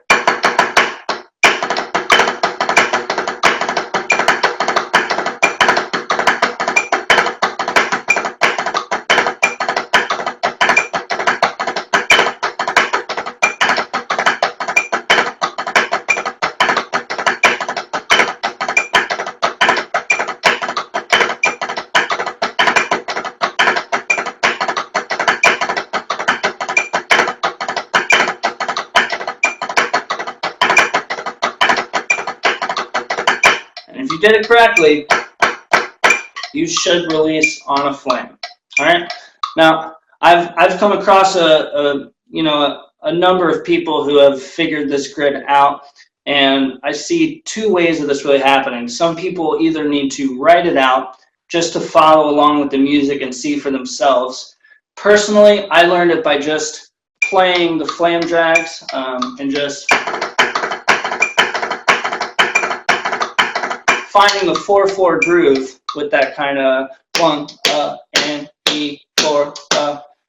Speaker 2: If you did it correctly, you should release on a flam. All right. Now, I've come across a number of people who have figured this grid out, and I see 2 ways of this really happening. Some people either need to write it out just to follow along with the music and see for themselves. Personally, I learned it by just playing the flam drags and just finding the 4/4 groove with that kind of 1 and E 4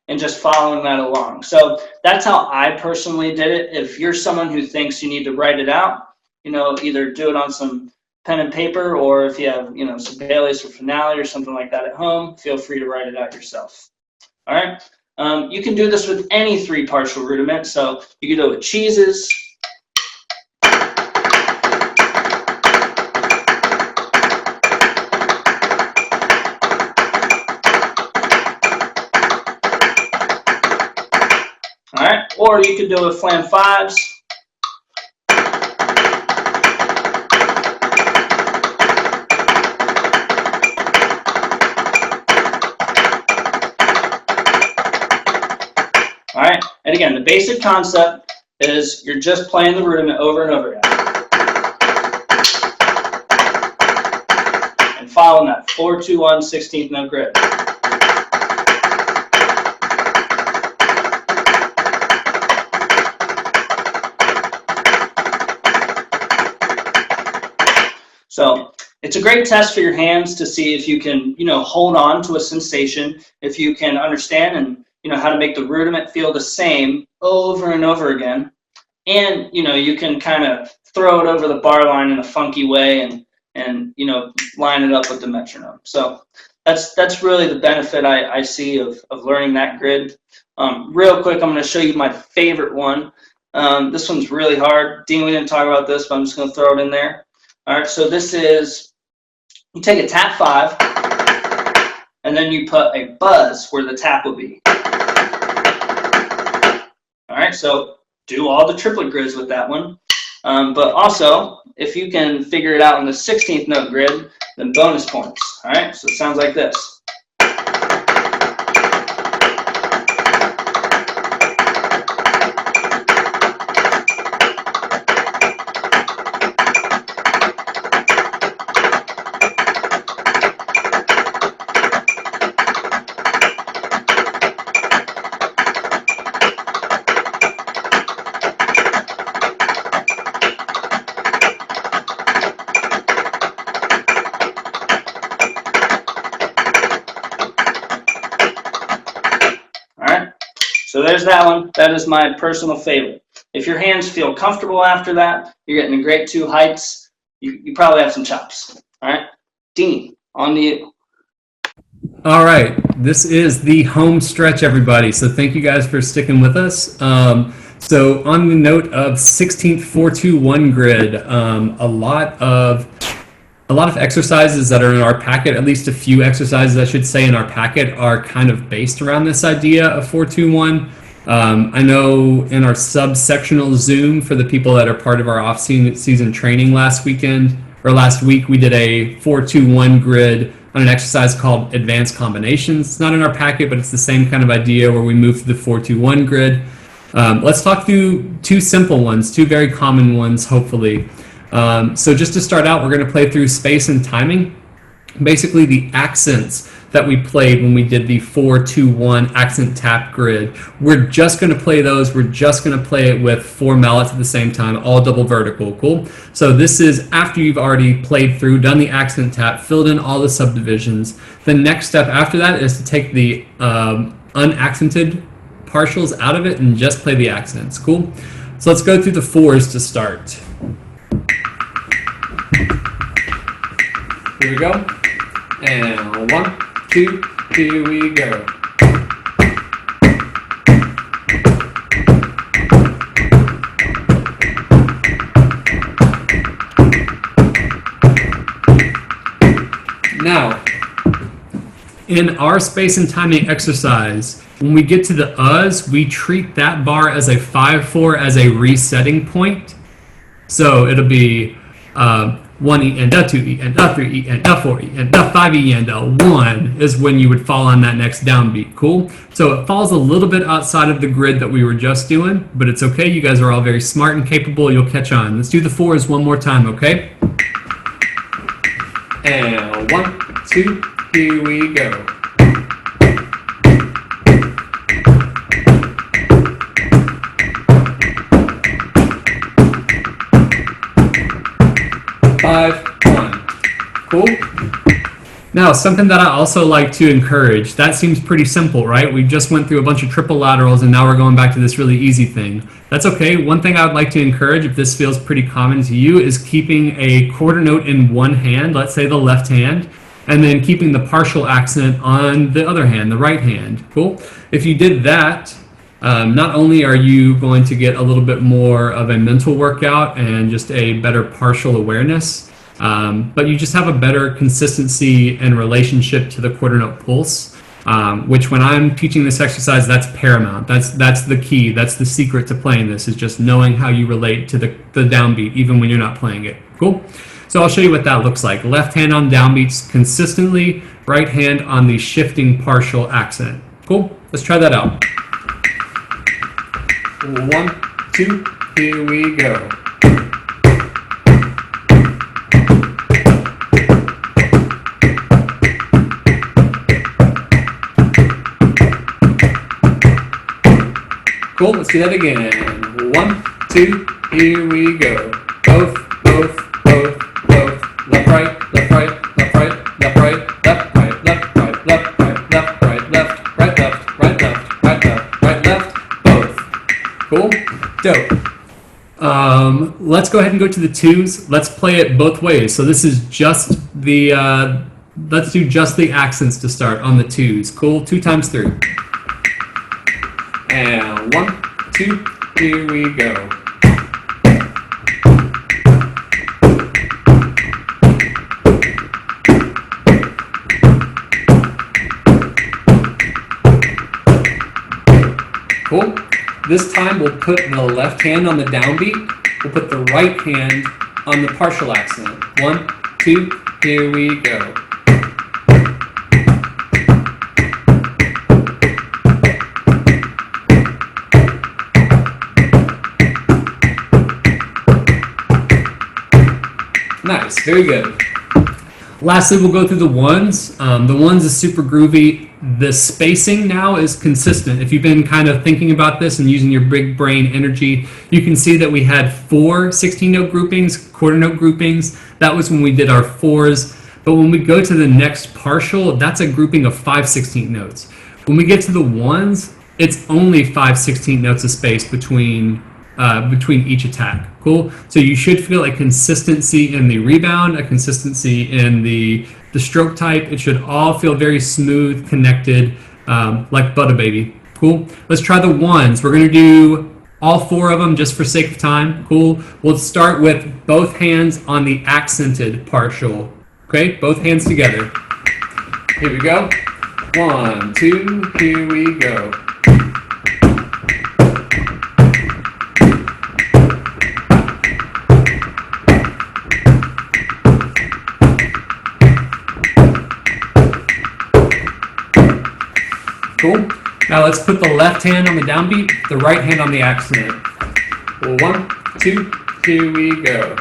Speaker 2: and just following that along. So that's how I personally did it. If you're someone who thinks you need to write it out, either do it on some pen and paper, or if you have some Baileys or Finale or something like that at home, feel free to write it out yourself. All right. You can do this with any 3 partial rudiment. So you can do it with cheeses. All right, or you could do it with flam 5s. All right, and again, the basic concept is you're just playing the rudiment over and over again. And following that 4-2-1 16th note grid. So it's a great test for your hands to see if you can, hold on to a sensation, if you can understand and, how to make the rudiment feel the same over and over again. And, you can kind of throw it over the bar line in a funky way and line it up with the metronome. So that's really the benefit I see of learning that grid. Real quick, I'm going to show you my favorite one. This one's really hard. Dean, we didn't talk about this, but I'm just going to throw it in there. All right, so this is, you take a tap 5, and then you put a buzz where the tap will be. All right, so do all the triplet grids with that one. But also, if you can figure it out in the 16th note grid, then bonus points. All right, so it sounds like this. So there's that one. That is my personal favorite. If your hands feel comfortable after that, you're getting a great two heights. You probably have some chops. All right, Dean, on to you.
Speaker 1: All right, this is the home stretch, everybody. So thank you guys for sticking with us. So on the note of 16th 4-2-1 grid, a lot of exercises that are in our packet, at least a few exercises I should say in our packet, are kind of based around this idea of 4-2-1. I know in our sub-sectional Zoom, for the people that are part of our off-season training last week, we did a 4-2-1 grid on an exercise called Advanced Combinations. It's not in our packet, but it's the same kind of idea where we move through the 4-2-1 grid. Let's talk through two simple ones, two very common ones, hopefully. So just to start out, we're going to play through space and timing. Basically, the accents that we played when we did the 4-2-1 accent tap grid. We're just going to play those. We're just going to play it with 4 mallets at the same time, all double vertical. Cool? So this is after you've already played through, done the accent tap, filled in all the subdivisions. The next step after that is to take the unaccented partials out of it and just play the accents. Cool? So let's go through the 4s to start. Here we go. And 1, 2, here we go. Now, in our space and timing exercise, when we get to the uhs, we treat that bar as a 5-4 as a resetting point. So it'll be 1 E and 2 E and 3 E and 4 E and 5 E and 1 is when you would fall on that next downbeat. Cool? So it falls a little bit outside of the grid that we were just doing, but it's okay. You guys are all very smart and capable. You'll catch on. Let's do the 4s one more time, okay? And 1, 2, here we go. Cool. Now, something that I also like to encourage, that seems pretty simple, right? We just went through a bunch of triple laterals and now we're going back to this really easy thing. That's okay. One thing I would like to encourage, if this feels pretty common to you, is keeping a quarter note in one hand, let's say the left hand, and then keeping the partial accent on the other hand, the right hand. Cool. If you did that, not only are you going to get a little bit more of a mental workout and just a better partial awareness, but you just have a better consistency and relationship to the quarter note pulse, which when I'm teaching this exercise, that's paramount. That's the key. That's the secret to playing this, is just knowing how you relate to the downbeat, even when you're not playing it. Cool? So I'll show you what that looks like. Left hand on downbeats consistently, right hand on the shifting partial accent. Cool? Let's try that out. 1, 2, here we go. Cool, let's do that again. 1, 2, here we go. Both, both, both, both. Left, right, left, right, left, right, left, right, left, right, left, right, left, right, left, right, left, right, left, right, left, right, left, right, left, both. Cool? Dope. Let's go ahead and go to the 2s. Let's play it both ways. So this is just the, let's do just the accents to start on the 2s. Cool? 2 times through. And 1, 2, here we go. Cool. This time we'll put the left hand on the downbeat. We'll put the right hand on the partial accent. 1, 2, here we go. Nice, very good. Lastly, we'll go through the 1s. The 1s is super groovy. The spacing now is consistent. If you've been kind of thinking about this and using your big brain energy, you can see that we had 4 16-note groupings, quarter note groupings. That was when we did our 4s. But when we go to the next partial, that's a grouping of 5 16th notes. When we get to the 1s, it's only 5/16 notes of space between each attack. Cool. So you should feel a consistency in the rebound, a consistency in the stroke type. It should all feel very smooth, connected, like butter baby. Cool. Let's try the ones. We're going to do all 4 of them just for sake of time. Cool. We'll start with both hands on the accented partial. Okay, both hands together. Here we go. 1, 2, here we go. Cool. Now let's put the left hand on the downbeat, the right hand on the accent. 1, 2, here we go.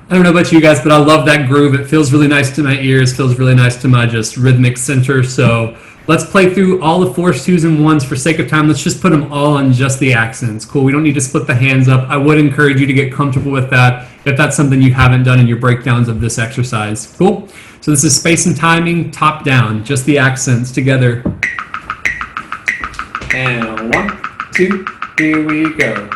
Speaker 1: I don't know about you guys, but I love that groove. It feels really nice to my ears, feels really nice to my just rhythmic center. So let's play through all the 4s, 2s, and 1s for sake of time. Let's just put them all on just the accents. Cool. We don't need to split the hands up. I would encourage you to get comfortable with that if that's something you haven't done in your breakdowns of this exercise. Cool. So this is space and timing, top down, just the accents together. And 1, 2, here we go.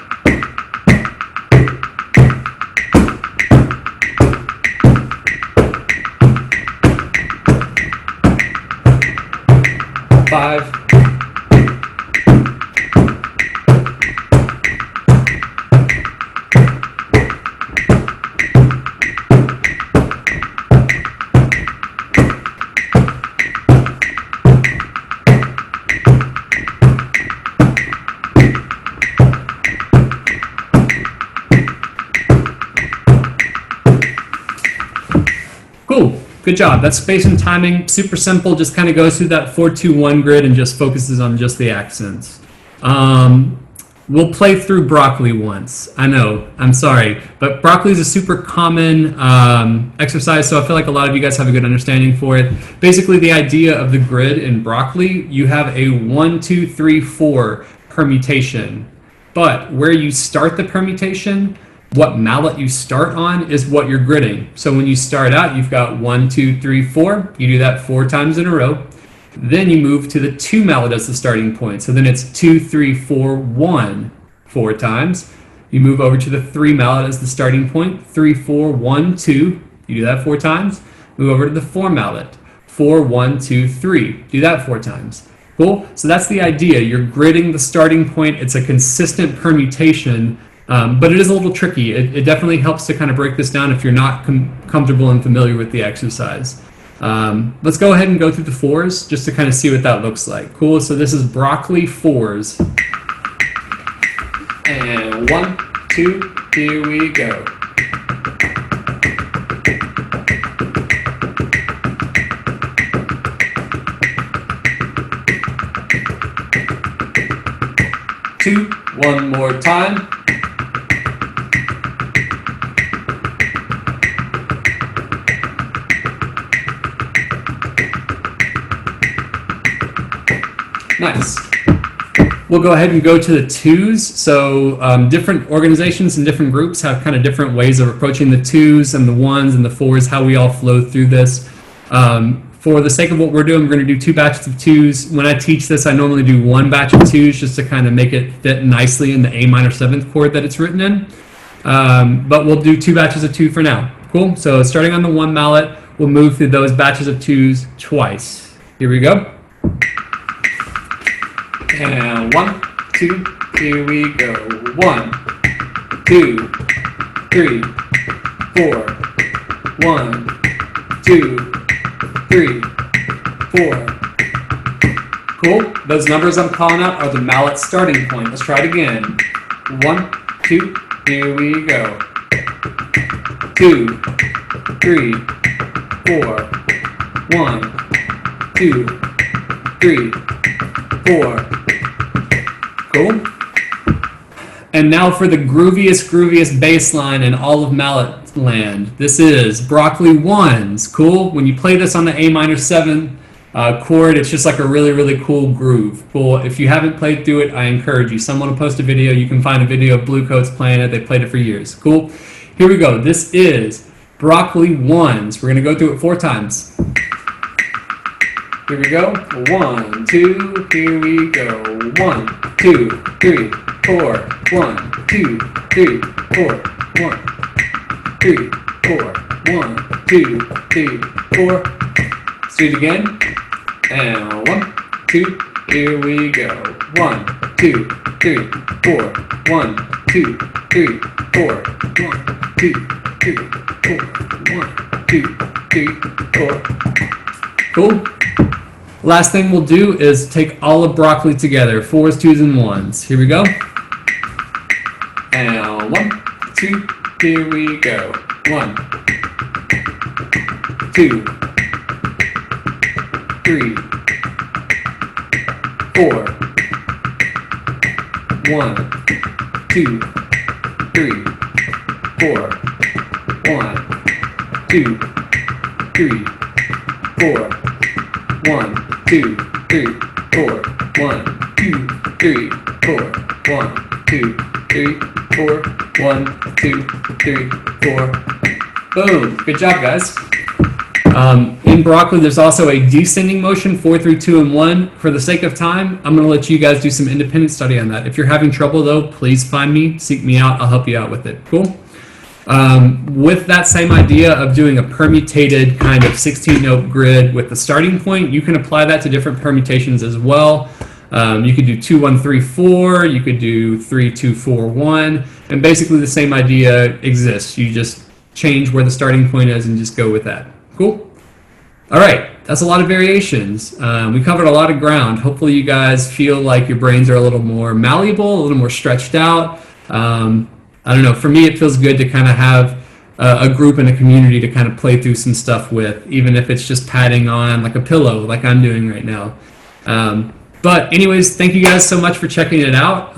Speaker 1: 5. Cool. Good job. That's space and timing. Super simple. Just kind of goes through that 4-2-1 grid and just focuses on just the accents. We'll play through broccoli once. I know. I'm sorry. But broccoli is a super common exercise, so I feel like a lot of you guys have a good understanding for it. Basically, the idea of the grid in broccoli, you have a 1, 2, 3, 4 permutation. But where you start the permutation, what mallet you start on is what you're gridding. So when you start out, you've got 1, 2, 3, 4. You do that 4 times in a row. Then you move to the 2 mallet as the starting point. So then it's 2, 3, 4, 1, 4 times. You move over to the 3 mallet as the starting point. 3, 4, 1, 2. You do that 4 times. Move over to the 4 mallet. 4, 1, 2, 3. Do that 4 times. Cool? So that's the idea. You're gridding the starting point. It's a consistent permutation. But it is a little tricky. It definitely helps to kind of break this down if you're not comfortable and familiar with the exercise. Let's go ahead and go through the 4s just to kind of see what that looks like. Cool, so this is broccoli 4s. And 1, 2, here we go. Two, one more time. Nice. We'll go ahead and go to the 2s. So different organizations and different groups have kind of different ways of approaching the 2s and the 1s and the 4s, how we all flow through this. For the sake of what we're doing, we're going to do 2 batches of 2s. When I teach this, I normally do 1 batch of 2s just to kind of make it fit nicely in the A minor 7th chord that it's written in. But we'll do 2 batches of 2 for now. Cool? So starting on the 1 mallet, we'll move through those batches of 2s twice. Here we go. And 1, 2, here we go. 1, 2, 3, 4. 1, 2, 3, 4. Cool. Those numbers I'm calling out are the mallet starting point. Let's try it again. 1, 2, here we go. 2, 3, 4. 1, 2, 3, 4. Cool. And now for the grooviest bass line in all of mallet land. This is broccoli 1s. Cool. When you play this on the A minor 7, chord. It's just like a really, really cool groove. Cool. If you haven't played through it, I encourage you. Someone will post a video. You can find a video of Blue Coats playing it. They played it for years. Cool. Here we go. This is Broccoli Ones. We're going to go through it 4 times. Here we go. 1, 2, here we go. 1, 2, 3, 4. 1, 2, 3, 4. 1, 3, 4. 1, 2, 3, 4. Let's do it again. And 1, 2, here we go. 1, 2, 3, 4. 1, 2, 3, 4. 1, 2, 3, 4. 1, 2, 3, 4. Cool. Last thing we'll do is take all of Broccoli together. 4s, 2s, and 1s. Here we go. And 1, 2, here we go. 1, 2, 3, 4. 1, 2, 3, 4. 1, 2, 3, 4. 1, 2, 3, 4. 1, 2, 3, 4. 1, 2, 3, 4. 1, 2, 3, 4. Boom. Good job, guys. In Broccoli, there's also a descending motion, 4, 3, 2, and 1. For the sake of time, I'm going to let you guys do some independent study on that. If you're having trouble, though, please find me, seek me out. I'll help you out with it. Cool? With that same idea of doing a permutated kind of 16-note grid with the starting point, you can apply that to different permutations as well. You could do 2, 1, 3, 4. You could do 3, 2, 4, 1. And basically the same idea exists. You just change where the starting point is and just go with that. Cool? All right. That's a lot of variations. We covered a lot of ground. Hopefully you guys feel like your brains are a little more malleable, a little more stretched out. I don't know, for me it feels good to kind of have a group and a community to kind of play through some stuff with, even if it's just padding on like a pillow like I'm doing right now. But anyways, thank you guys so much for checking it out.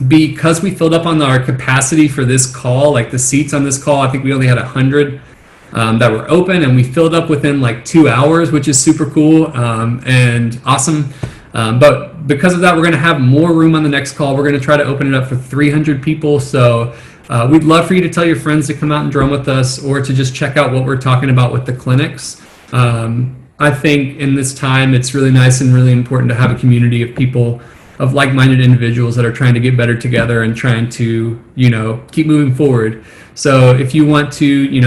Speaker 1: Because we filled up on our capacity for this call, like the seats on this call, I think we only had 100 that were open, and we filled up within like 2 hours, which is super cool and awesome. But because of that, we're going to have more room on the next call. We're going to try to open it up for 300 people. So we'd love for you to tell your friends to come out and drum with us, or to just check out what we're talking about with the clinics. I think in this time, it's really nice and really important to have a community of people, of like-minded individuals that are trying to get better together and trying to, keep moving forward. So if you want to,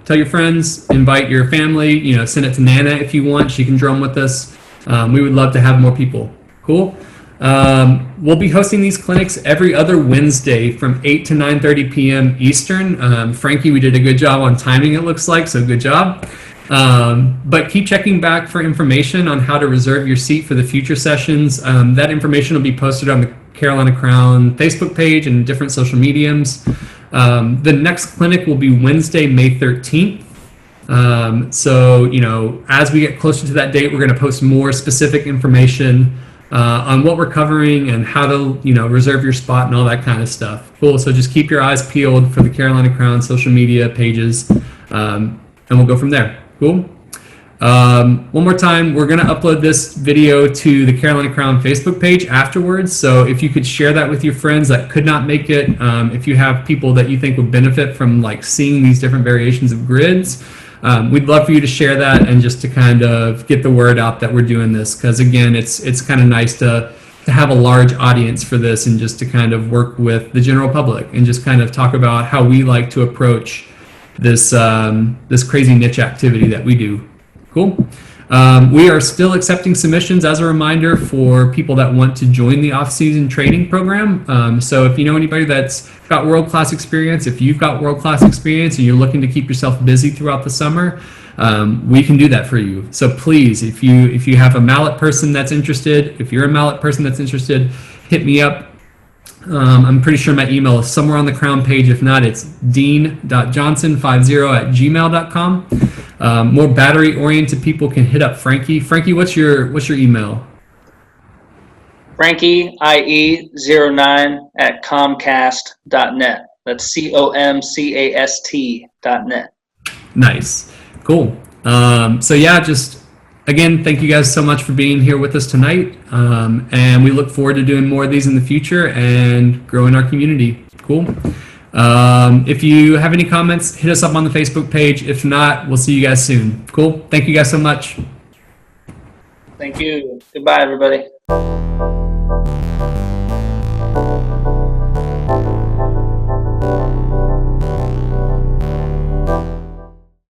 Speaker 1: tell your friends, invite your family, send it to Nana if you want. She can drum with us. We would love to have more people. Cool. We'll be hosting these clinics every other Wednesday from 8 to 9:30 p.m. Eastern. Frankie, we did a good job on timing, it looks like, so good job. But keep checking back for information on how to reserve your seat for the future sessions. That information will be posted on the Carolina Crown Facebook page and different social mediums. The next clinic will be Wednesday, May 13th. So, as we get closer to that date, we're going to post more specific information on what we're covering and how to, reserve your spot and all that kind of stuff. Cool. So just keep your eyes peeled for the Carolina Crown social media pages, and we'll go from there. Cool. One more time, we're going to upload this video to the Carolina Crown Facebook page afterwards. So if you could share that with your friends that could not make it, if you have people that you think would benefit from like seeing these different variations of grids, we'd love for you to share that and just to kind of get the word out that we're doing this. Because again, it's kind of nice to have a large audience for this and just to kind of work with the general public and just kind of talk about how we like to approach this this crazy niche activity that we do. Cool. We are still accepting submissions, as a reminder, for people that want to join the off-season training program. So if you know anybody that's got world-class experience, if you've got world-class experience and you're looking to keep yourself busy throughout the summer, we can do that for you. So please, if you have a mallet person that's interested, if you're a mallet person that's interested, hit me up. I'm pretty sure my email is somewhere on the Crown page. If not, it's dean.johnson50@gmail.com. More battery-oriented people can hit up Frankie. Frankie, what's your email?
Speaker 2: FrankieIE09@comcast.net. That's COMCAST.net.
Speaker 1: Nice. Cool. So yeah, just again, thank you guys so much for being here with us tonight. And we look forward to doing more of these in the future and growing our community. Cool. If you have any comments, hit us up on the Facebook page. If not, we'll see you guys soon. Cool. Thank you guys so much.
Speaker 2: Thank you. Goodbye, everybody.